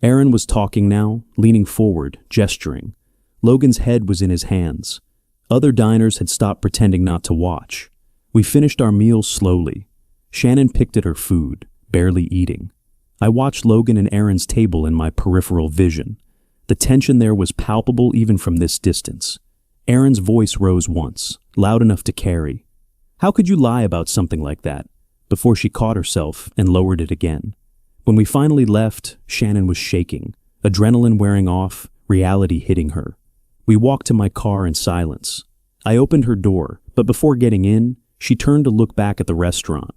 Aaron was talking now, leaning forward, gesturing. Logan's head was in his hands. Other diners had stopped pretending not to watch. We finished our meals slowly. Shannon picked at her food, barely eating. I watched Logan and Aaron's table in my peripheral vision. The tension there was palpable even from this distance. Aaron's voice rose once, loud enough to carry. "How could you lie about something like that?" before she caught herself and lowered it again. When we finally left, Shannon was shaking, adrenaline wearing off, reality hitting her. We walked to my car in silence. I opened her door, but before getting in, she turned to look back at the restaurant.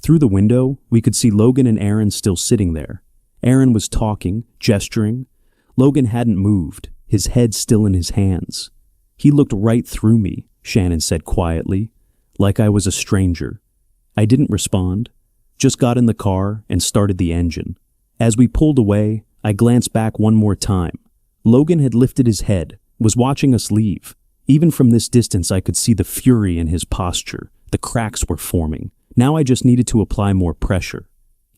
Through the window, we could see Logan and Aaron still sitting there. Aaron was talking, gesturing. Logan hadn't moved, his head still in his hands. "He looked right through me," Shannon said quietly, like I was a stranger. I didn't respond, just got in the car and started the engine. As we pulled away, I glanced back one more time. Logan had lifted his head, was watching us leave. Even from this distance, I could see the fury in his posture. The cracks were forming. Now I just needed to apply more pressure.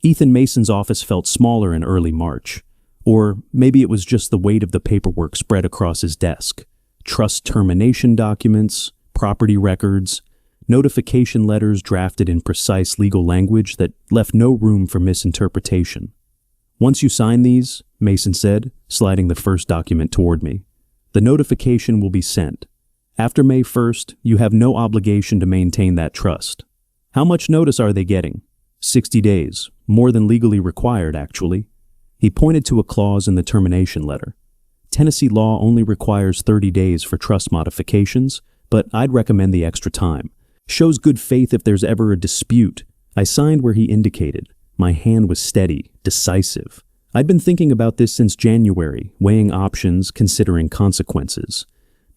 Ethan Mason's office felt smaller in early March. Or maybe it was just the weight of the paperwork spread across his desk. Trust termination documents, property records, notification letters drafted in precise legal language that left no room for misinterpretation. "Once you sign these," Mason said, sliding the first document toward me, "the notification will be sent. After May 1st, you have no obligation to maintain that trust." "How much notice are they getting?" 60 days, more than legally required, actually. He pointed to a clause in the termination letter. Tennessee law only requires 30 days for trust modifications, but I'd recommend the extra time. Shows good faith if there's ever a dispute. I signed where he indicated. My hand was steady, decisive. I'd been thinking about this since January, weighing options, considering consequences.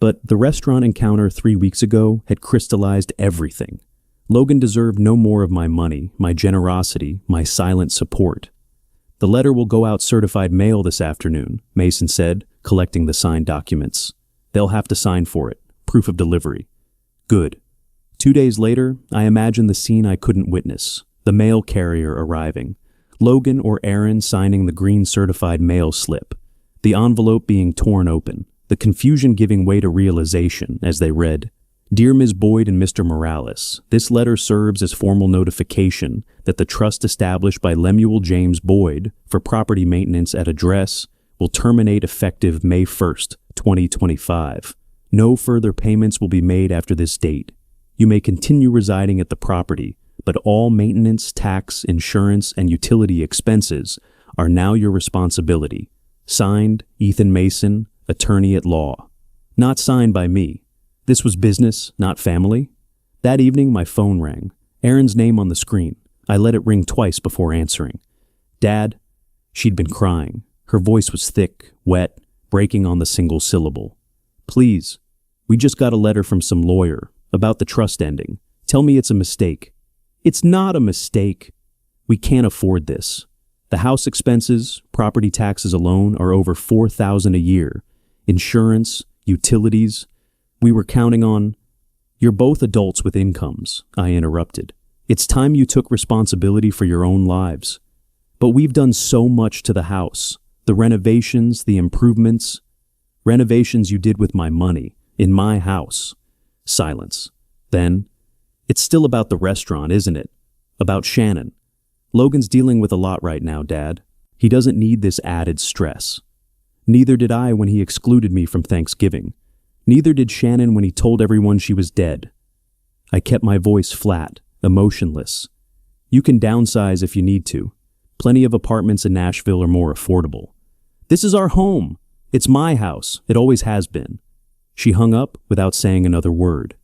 But the restaurant encounter 3 weeks ago had crystallized everything. Logan deserved no more of my money, my generosity, my silent support. "The letter will go out certified mail this afternoon," Mason said, collecting the signed documents. "They'll have to sign for it. Proof of delivery." Good. 2 days later, I imagined the scene I couldn't witness. The mail carrier arriving. Logan or Aaron signing the green certified mail slip, the envelope being torn open, the confusion giving way to realization as they read, "Dear Ms. Boyd and Mr. Morales, this letter serves as formal notification that the trust established by Lemuel James Boyd for property maintenance at address will terminate effective May 1st, 2025. No further payments will be made after this date. You may continue residing at the property, but all maintenance, tax, insurance, and utility expenses are now your responsibility. Signed, Ethan Mason, Attorney at Law." Not signed by me. This was business, not family. That evening, my phone rang. Erin's name on the screen. I let it ring twice before answering. "Dad?" She'd been crying. Her voice was thick, wet, breaking on the single syllable. "Please, we just got a letter from some lawyer about the trust ending. Tell me it's a mistake." "It's not a mistake. We can't afford this. The house expenses, property taxes alone, are over $4,000 a year. Insurance, utilities. We were counting on—" "You're both adults with incomes," I interrupted. "It's time you took responsibility for your own lives. But we've done so much to the house. The renovations, the improvements. Renovations you did with my money, in my house." Silence. Then, "It's still about the restaurant, isn't it? About Shannon. Logan's dealing with a lot right now, Dad. He doesn't need this added stress. Neither did I when he excluded me from Thanksgiving. Neither did Shannon when he told everyone she was dead." I kept my voice flat, emotionless. "You can downsize if you need to. Plenty of apartments in Nashville are more affordable. This is our home. It's my house. It always has been." She hung up without saying another word.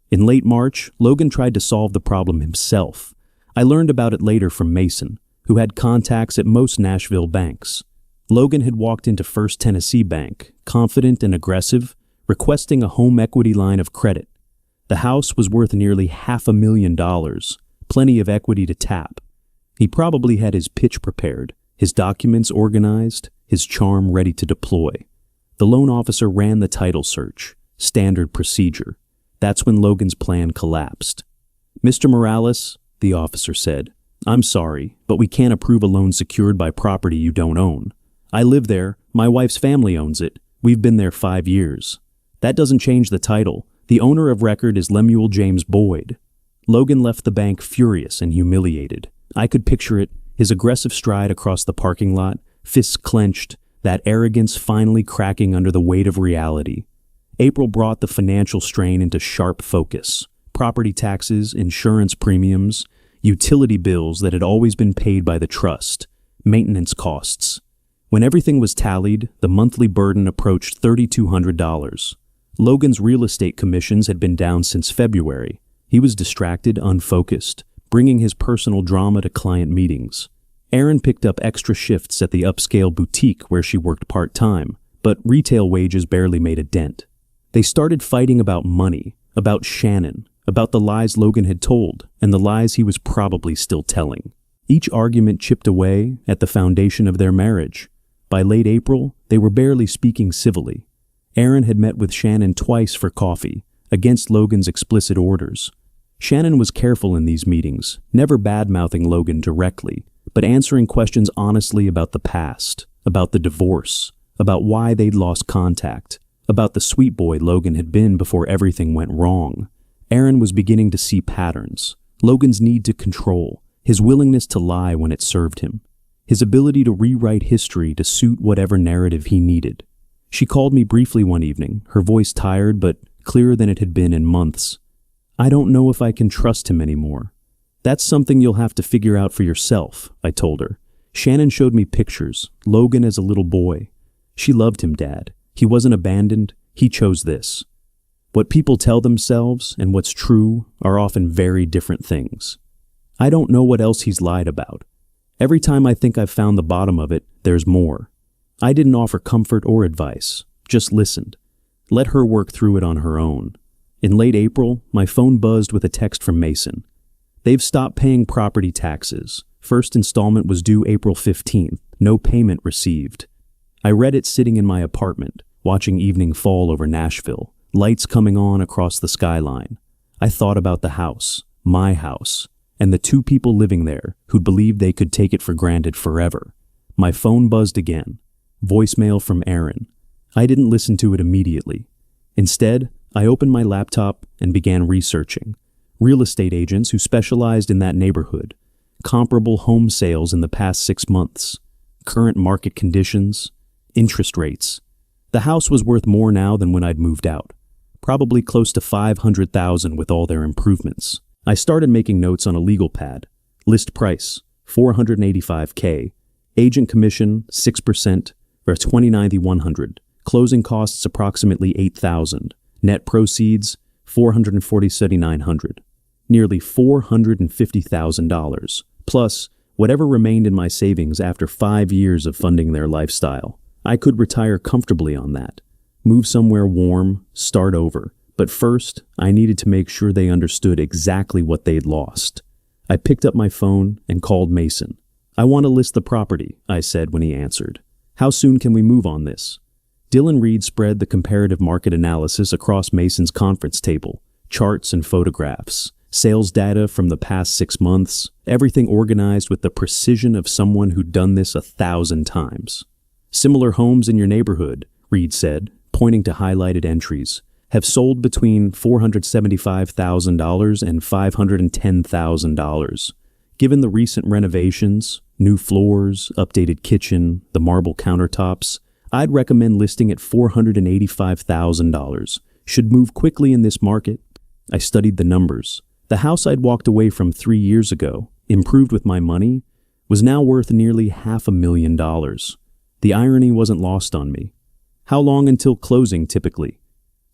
In late March, Logan tried to solve the problem himself. I learned about it later from Mason, who had contacts at most Nashville banks. Logan had walked into First Tennessee Bank, confident and aggressive, requesting a home equity line of credit. The house was worth nearly $500,000, plenty of equity to tap. He probably had his pitch prepared, his documents organized, his charm ready to deploy. The loan officer ran the title search, standard procedure. That's when Logan's plan collapsed. "Mr. Morales," the officer said, "I'm sorry, but we can't approve a loan secured by property you don't own. I live there, my wife's family owns it, we've been there 5 years. That doesn't change the title. The owner of record is Lemuel James Boyd." Logan left the bank furious and humiliated. I could picture it, his aggressive stride across the parking lot, fists clenched, that arrogance finally cracking under the weight of reality. April brought the financial strain into sharp focus. Property taxes, insurance premiums, utility bills that had always been paid by the trust, maintenance costs. When everything was tallied, the monthly burden approached $3,200. Logan's real estate commissions had been down since February. He was distracted, unfocused, bringing his personal drama to client meetings. Erin picked up extra shifts at the upscale boutique where she worked part-time, but retail wages barely made a dent. They started fighting about money, about Shannon, about the lies Logan had told, and the lies he was probably still telling. Each argument chipped away at the foundation of their marriage. By late April, they were barely speaking civilly. Erin had met with Shannon twice for coffee, against Logan's explicit orders. Shannon was careful in these meetings, never bad-mouthing Logan directly, but answering questions honestly about the past, about the divorce, about why they'd lost contact, about the sweet boy Logan had been before everything went wrong. Erin was beginning to see patterns. Logan's need to control, his willingness to lie when it served him, his ability to rewrite history to suit whatever narrative he needed. She called me briefly one evening, her voice tired but clearer than it had been in months. "I don't know if I can trust him anymore." "That's something you'll have to figure out for yourself," I told her. Shannon showed me pictures, Logan as a little boy. She loved him, Dad. He wasn't abandoned. He chose this. What people tell themselves and what's true are often very different things. I don't know what else he's lied about. Every time I think I've found the bottom of it, there's more. I didn't offer comfort or advice, just listened. Let her work through it on her own. In late April, my phone buzzed with a text from Mason. "They've stopped paying property taxes. First installment was due April 15th. No payment received." I read it sitting in my apartment, watching evening fall over Nashville, lights coming on across the skyline. I thought about the house, my house, and the two people living there who believed they could take it for granted forever. My phone buzzed again. Voicemail from Aaron. I didn't listen to it immediately. Instead, I opened my laptop and began researching. Real estate agents who specialized in that neighborhood. Comparable home sales in the past 6 months. Current market conditions. Interest rates. The house was worth more now than when I'd moved out. Probably close to $500,000 with all their improvements. I started making notes on a legal pad. List price, $485K. Agent commission, 6%, or $29,100. Closing costs approximately $8,000. Net proceeds, $447,900. Nearly $450,000. Plus, whatever remained in my savings after 5 years of funding their lifestyle. I could retire comfortably on that. Move somewhere warm, start over. But first, I needed to make sure they understood exactly what they'd lost. I picked up my phone and called Mason. "I want to list the property," I said when he answered. "How soon can we move on this?" Dylan Reed spread the comparative market analysis across Mason's conference table, charts and photographs, sales data from the past 6 months, everything organized with the precision of someone who'd done this 1,000 times. "Similar homes in your neighborhood," Reed said, pointing to highlighted entries, "have sold between $475,000 and $510,000. Given the recent renovations, new floors, updated kitchen, the marble countertops, I'd recommend listing at $485,000. Should move quickly in this market." I studied the numbers. The house I'd walked away from 3 years ago, improved with my money, was now worth nearly $500,000. The irony wasn't lost on me. How long until closing typically?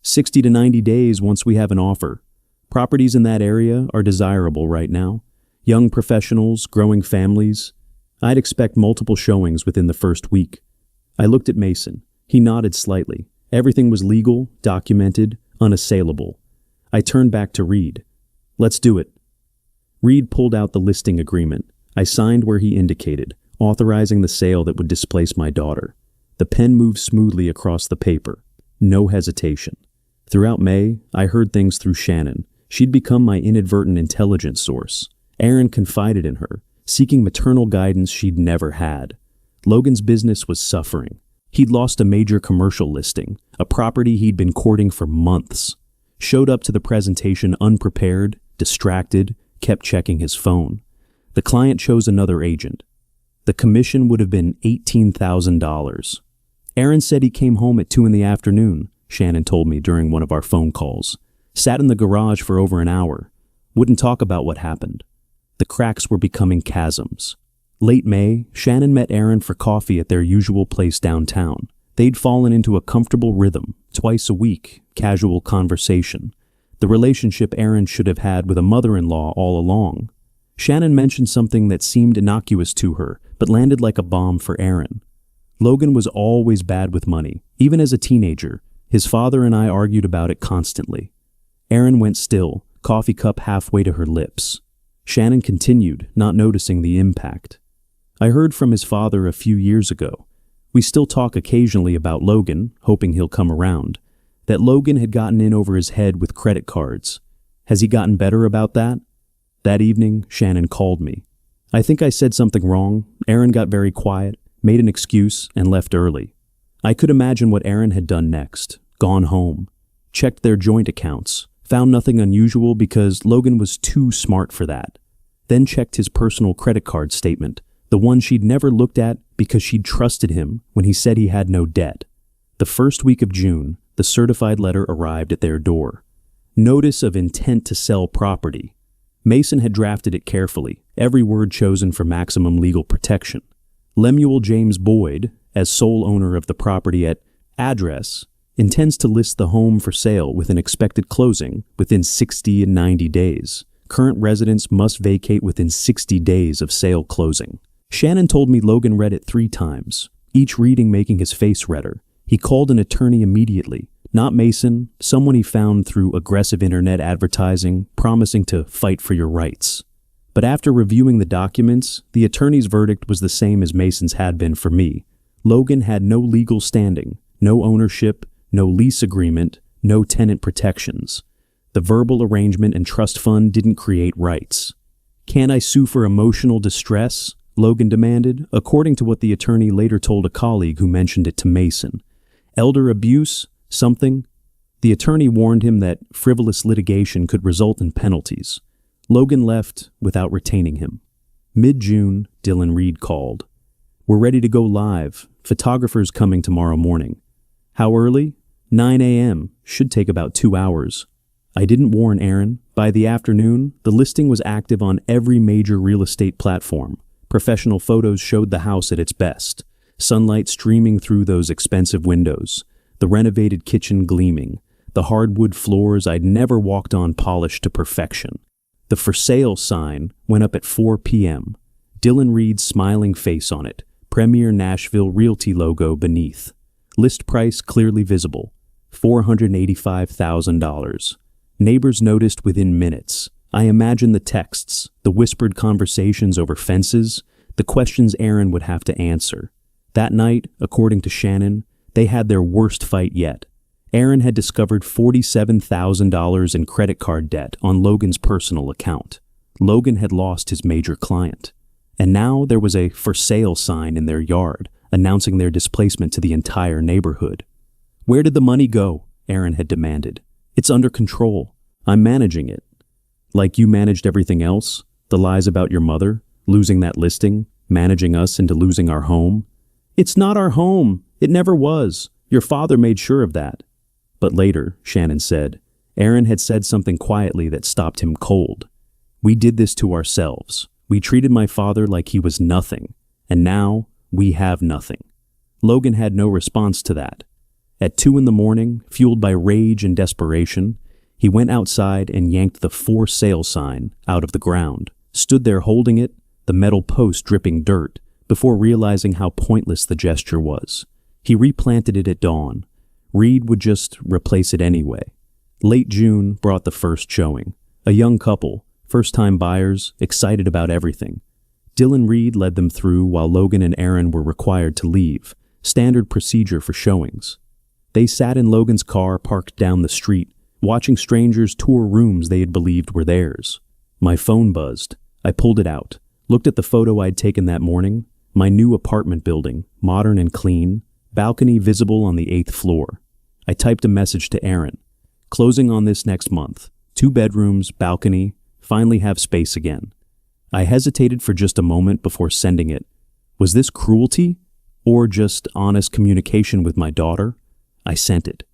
60 to 90 days once we have an offer. Properties in that area are desirable right now. Young professionals, growing families. I'd expect multiple showings within the first week. I looked at Mason. He nodded slightly. Everything was legal, documented, unassailable. I turned back to Reed. "Let's do it." Reed pulled out the listing agreement. I signed where he indicated, authorizing the sale that would displace my daughter. The pen moved smoothly across the paper. No hesitation. Throughout May, I heard things through Shannon. She'd become my inadvertent intelligence source. Aaron confided in her, seeking maternal guidance she'd never had. Logan's business was suffering. He'd lost a major commercial listing, a property he'd been courting for months. Showed up to the presentation unprepared, distracted, kept checking his phone. The client chose another agent. The commission would have been $18,000. Aaron said he came home at 2 in the afternoon, Shannon told me during one of our phone calls. Sat in the garage for over an hour. Wouldn't talk about what happened. The cracks were becoming chasms. Late May, Shannon met Aaron for coffee at their usual place downtown. They'd fallen into a comfortable rhythm, twice a week, casual conversation. The relationship Aaron should have had with a mother-in-law all along. Shannon mentioned something that seemed innocuous to her, but landed like a bomb for Aaron. Logan was always bad with money, even as a teenager. His father and I argued about it constantly. Aaron went still, coffee cup halfway to her lips. Shannon continued, not noticing the impact. "I heard from his father a few years ago. We still talk occasionally about Logan, hoping he'll come around. That Logan had gotten in over his head with credit cards. Has he gotten better about that?" That evening, Shannon called me. I think I said something wrong. Aaron got very quiet, made an excuse, and left early. I could imagine what Aaron had done next. Gone home. Checked their joint accounts. Found nothing unusual because Logan was too smart for that. Then checked his personal credit card statement, the one she'd never looked at because she'd trusted him when he said he had no debt. The first week of June, the certified letter arrived at their door. Notice of intent to sell property. Mason had drafted it carefully, every word chosen for maximum legal protection. Lemuel James Boyd, as sole owner of the property at address, intends to list the home for sale with an expected closing within 60 and 90 days. Current residents must vacate within 60 days of sale closing. Shannon told me Logan read it 3 times, each reading making his face redder. He called an attorney immediately. Not Mason, someone he found through aggressive internet advertising, promising to fight for your rights. But after reviewing the documents, the attorney's verdict was the same as Mason's had been for me. Logan had no legal standing, no ownership, no lease agreement, no tenant protections. The verbal arrangement and trust fund didn't create rights. Can I sue for emotional distress? Logan demanded, according to what the attorney later told a colleague who mentioned it to Mason. Elder abuse? Something? The attorney warned him that frivolous litigation could result in penalties. Logan left without retaining him. Mid-June, Dylan Reed called. We're ready to go live. Photographers coming tomorrow morning. How early? 9 a.m. Should take about 2 hours. I didn't warn Aaron. By the afternoon, the listing was active on every major real estate platform. Professional photos showed the house at its best. Sunlight streaming through those expensive windows. The renovated kitchen gleaming. The hardwood floors I'd never walked on polished to perfection. The for sale sign went up at 4 p.m. Dylan Reed's smiling face on it. Premier Nashville Realty logo beneath. List price clearly visible. $485,000. Neighbors noticed within minutes. I imagine the texts, the whispered conversations over fences, the questions Aaron would have to answer. That night, according to Shannon, they had their worst fight yet. Aaron had discovered $47,000 in credit card debt on Logan's personal account. Logan had lost his major client. And now there was a for sale sign in their yard, announcing their displacement to the entire neighborhood. Where did the money go? Aaron had demanded. It's under control. I'm managing it. Like you managed everything else? The lies about your mother, losing that listing, managing us into losing our home? It's not our home. It never was. Your father made sure of that. But later, Shannon said, Aaron had said something quietly that stopped him cold. We did this to ourselves. We treated my father like he was nothing. And now, we have nothing. Logan had no response to that. At 2 a.m, fueled by rage and desperation, he went outside and yanked the for sale sign out of the ground, stood there holding it, the metal post dripping dirt, before realizing how pointless the gesture was. He replanted it at dawn. Reed would just replace it anyway. Late June brought the first showing. A young couple, first-time buyers, excited about everything. Dylan Reed led them through while Logan and Aaron were required to leave, standard procedure for showings. They sat in Logan's car parked down the street, watching strangers tour rooms they had believed were theirs. My phone buzzed. I pulled it out, looked at the photo I'd taken that morning, my new apartment building, modern and clean, balcony visible on the 8th floor. I typed a message to Aaron. Closing on this next month. 2 bedrooms, balcony, finally have space again. I hesitated for just a moment before sending it. Was this cruelty? Or just honest communication with my daughter? I sent it.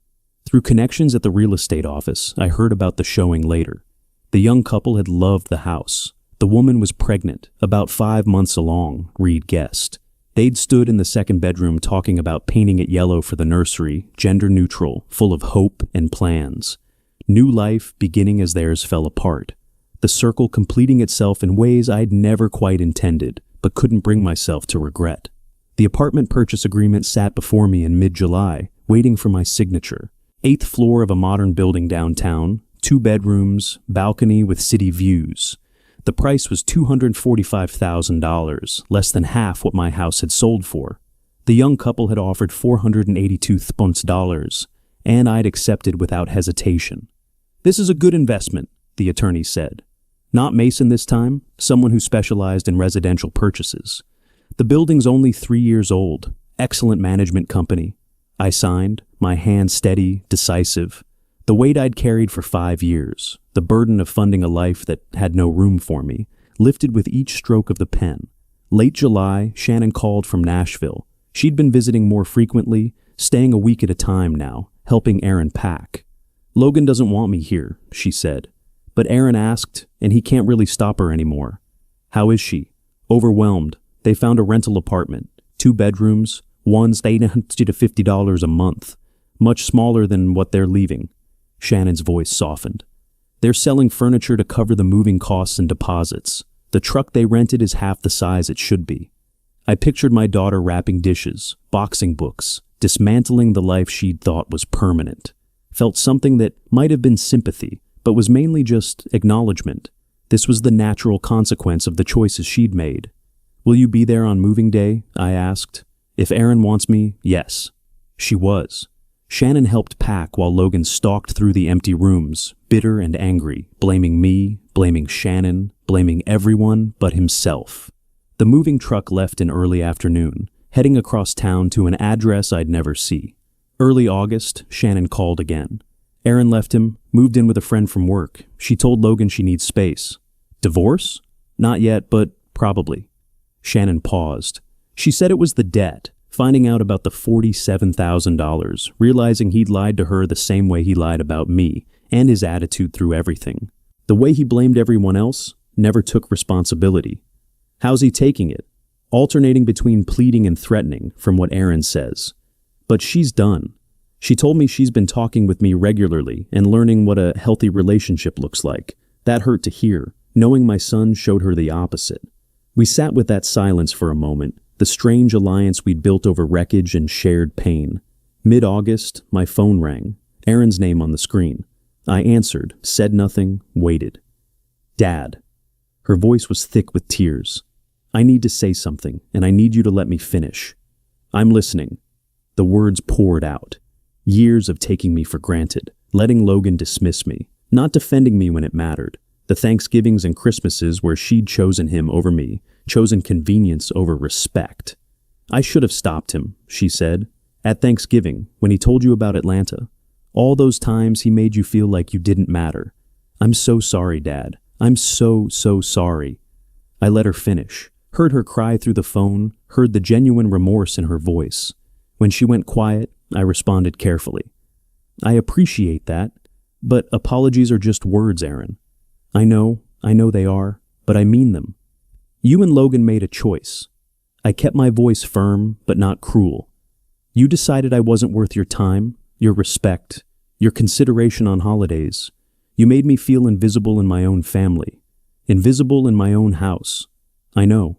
Through connections at the real estate office, I heard about the showing later. The young couple had loved the house. The woman was pregnant, about 5 months along, Reed guessed. They'd stood in the 2nd bedroom talking about painting it yellow for the nursery, gender neutral, full of hope and plans. New life beginning as theirs fell apart. The circle completing itself in ways I'd never quite intended, but couldn't bring myself to regret. The apartment purchase agreement sat before me in mid-July, waiting for my signature. 8th floor of a modern building downtown, 2 bedrooms, balcony with city views. The price was $245,000, less than half what my house had sold for. The young couple had offered $482,000, and I'd accepted without hesitation. This is a good investment, the attorney said. Not Mason this time, someone who specialized in residential purchases. The building's only 3 years old, excellent management company. I signed, my hand steady, decisive. The weight I'd carried for 5 years, the burden of funding a life that had no room for me, lifted with each stroke of the pen. Late July, Shannon called from Nashville. She'd been visiting more frequently, staying a week at a time now, helping Aaron pack. Logan doesn't want me here, she said. But Aaron asked, and he can't really stop her anymore. How is she? Overwhelmed. They found a rental apartment, 2 bedrooms, one's $850 a month, much smaller than what they're leaving. Shannon's voice softened. They're selling furniture to cover the moving costs and deposits. The truck they rented is half the size it should be. I pictured my daughter wrapping dishes, boxing books, dismantling the life she'd thought was permanent. Felt something that might have been sympathy, but was mainly just acknowledgement. This was the natural consequence of the choices she'd made. Will you be there on moving day? I asked. If Aaron wants me, yes. She was. Shannon helped pack while Logan stalked through the empty rooms, bitter and angry, blaming me, blaming Shannon, blaming everyone but himself. The moving truck left in early afternoon, heading across town to an address I'd never see. Early August, Shannon called again. Erin left him, moved in with a friend from work. She told Logan she needs space. Divorce? Not yet, but probably. Shannon paused. She said it was the debt, finding out about the $47,000, realizing he'd lied to her the same way he lied about me, and his attitude through everything. The way he blamed everyone else, never took responsibility. How's he taking it? Alternating between pleading and threatening, from what Erin says. But she's done. She told me she's been talking with me regularly and learning what a healthy relationship looks like. That hurt to hear. Knowing my son showed her the opposite. We sat with that silence for a moment, the strange alliance we'd built over wreckage and shared pain. Mid-August, my phone rang. Erin's name on the screen. I answered, said nothing, waited. Dad. Her voice was thick with tears. I need to say something, and I need you to let me finish. I'm listening. The words poured out. Years of taking me for granted, letting Logan dismiss me, not defending me when it mattered. The Thanksgivings and Christmases where she'd chosen him over me, chosen convenience over respect. I should have stopped him, she said. At Thanksgiving, when he told you about Atlanta. All those times he made you feel like you didn't matter. I'm so sorry, Dad. I'm so sorry. I let her finish, heard her cry through the phone, heard the genuine remorse in her voice. When she went quiet, I responded carefully. I appreciate that, but apologies are just words, Erin. I know they are, but I mean them. You and Logan made a choice. I kept my voice firm, but not cruel. You decided I wasn't worth your time, your respect, your consideration on holidays. You made me feel invisible in my own family, invisible in my own house. I know.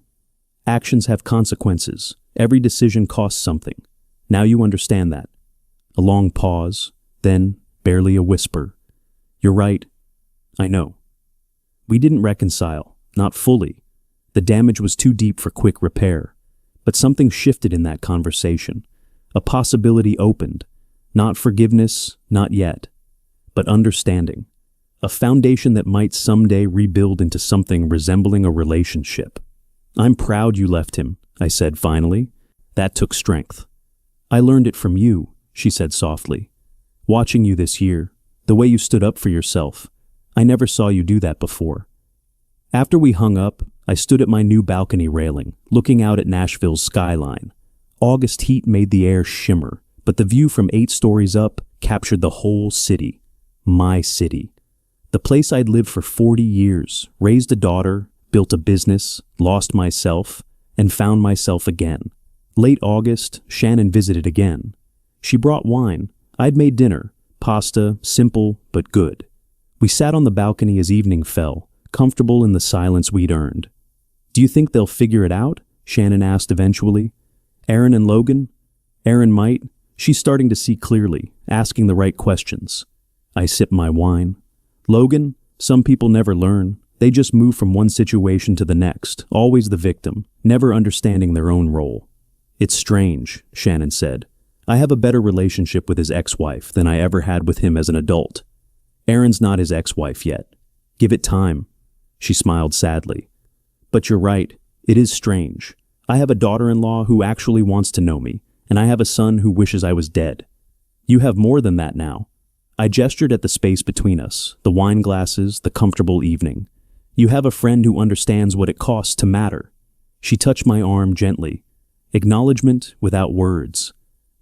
Actions have consequences. Every decision costs something. Now you understand that. A long pause, then barely a whisper. You're right. I know. We didn't reconcile, not fully. The damage was too deep for quick repair. But something shifted in that conversation. A possibility opened. Not forgiveness, not yet. But understanding. A foundation that might someday rebuild into something resembling a relationship. I'm proud you left him, I said finally. That took strength. I learned it from you, she said softly. Watching you this year, the way you stood up for yourself. I never saw you do that before. After we hung up, I stood at my new balcony railing, looking out at Nashville's skyline. August heat made the air shimmer, but the view from 8 stories up captured the whole city. My city. The place I'd lived for 40 years, raised a daughter, built a business, lost myself, and found myself again. Late August, Shannon visited again. She brought wine. I'd made dinner, pasta, simple but good. We sat on the balcony as evening fell, comfortable in the silence we'd earned. Do you think they'll figure it out? Shannon asked eventually. Erin and Logan? Erin might. She's starting to see clearly, asking the right questions. I sipped my wine. Logan? Some people never learn. They just move from one situation to the next, always the victim, never understanding their own role. It's strange, Shannon said. I have a better relationship with his ex-wife than I ever had with him as an adult. Erin's not his ex-wife yet. Give it time. She smiled sadly. But you're right. It is strange. I have a daughter-in-law who actually wants to know me, and I have a son who wishes I was dead. You have more than that now. I gestured at the space between us, the wine glasses, the comfortable evening. You have a friend who understands what it costs to matter. She touched my arm gently. Acknowledgement without words.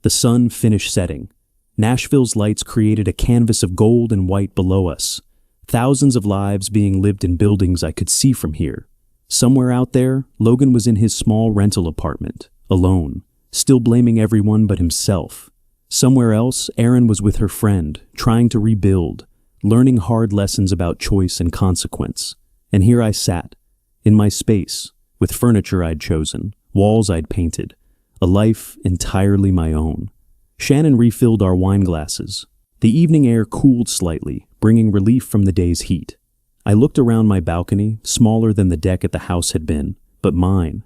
The sun finished setting. Nashville's lights created a canvas of gold and white below us. Thousands of lives being lived in buildings I could see from here. Somewhere out there, Logan was in his small rental apartment, alone, still blaming everyone but himself. Somewhere else, Erin was with her friend, trying to rebuild, learning hard lessons about choice and consequence. And here I sat, in my space, with furniture I'd chosen, walls I'd painted, a life entirely my own. Shannon refilled our wine glasses. The evening air cooled slightly, bringing relief from the day's heat. I looked around my balcony, smaller than the deck at the house had been, but mine.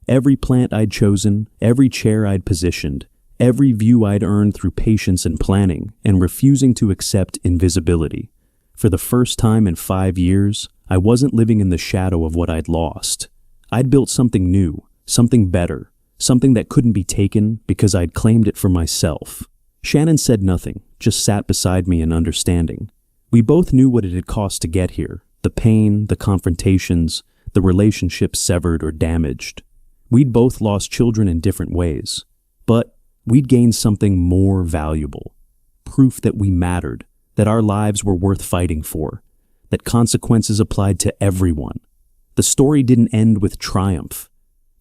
Every plant I'd chosen, every chair I'd positioned, Every view I'd earned through patience and planning and refusing to accept invisibility. For the first time in 5 years, I wasn't living in the shadow of what I'd lost. I'd built something new, something better, something that couldn't be taken because I'd claimed it for myself. Shannon said nothing, just sat beside me in understanding. We both knew what it had cost to get here, the pain, the confrontations, the relationships severed or damaged. We'd both lost children in different ways, but we'd gained something more valuable. Proof that we mattered, that our lives were worth fighting for, that consequences applied to everyone. The story didn't end with triumph,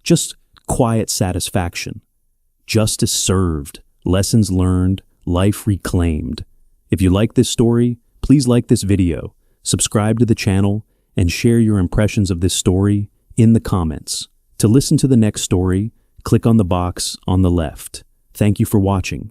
just quiet satisfaction. Justice served, lessons learned, life reclaimed. If you like this story, please like this video, subscribe to the channel, and share your impressions of this story in the comments. To listen to the next story, click on the box on the left. Thank you for watching.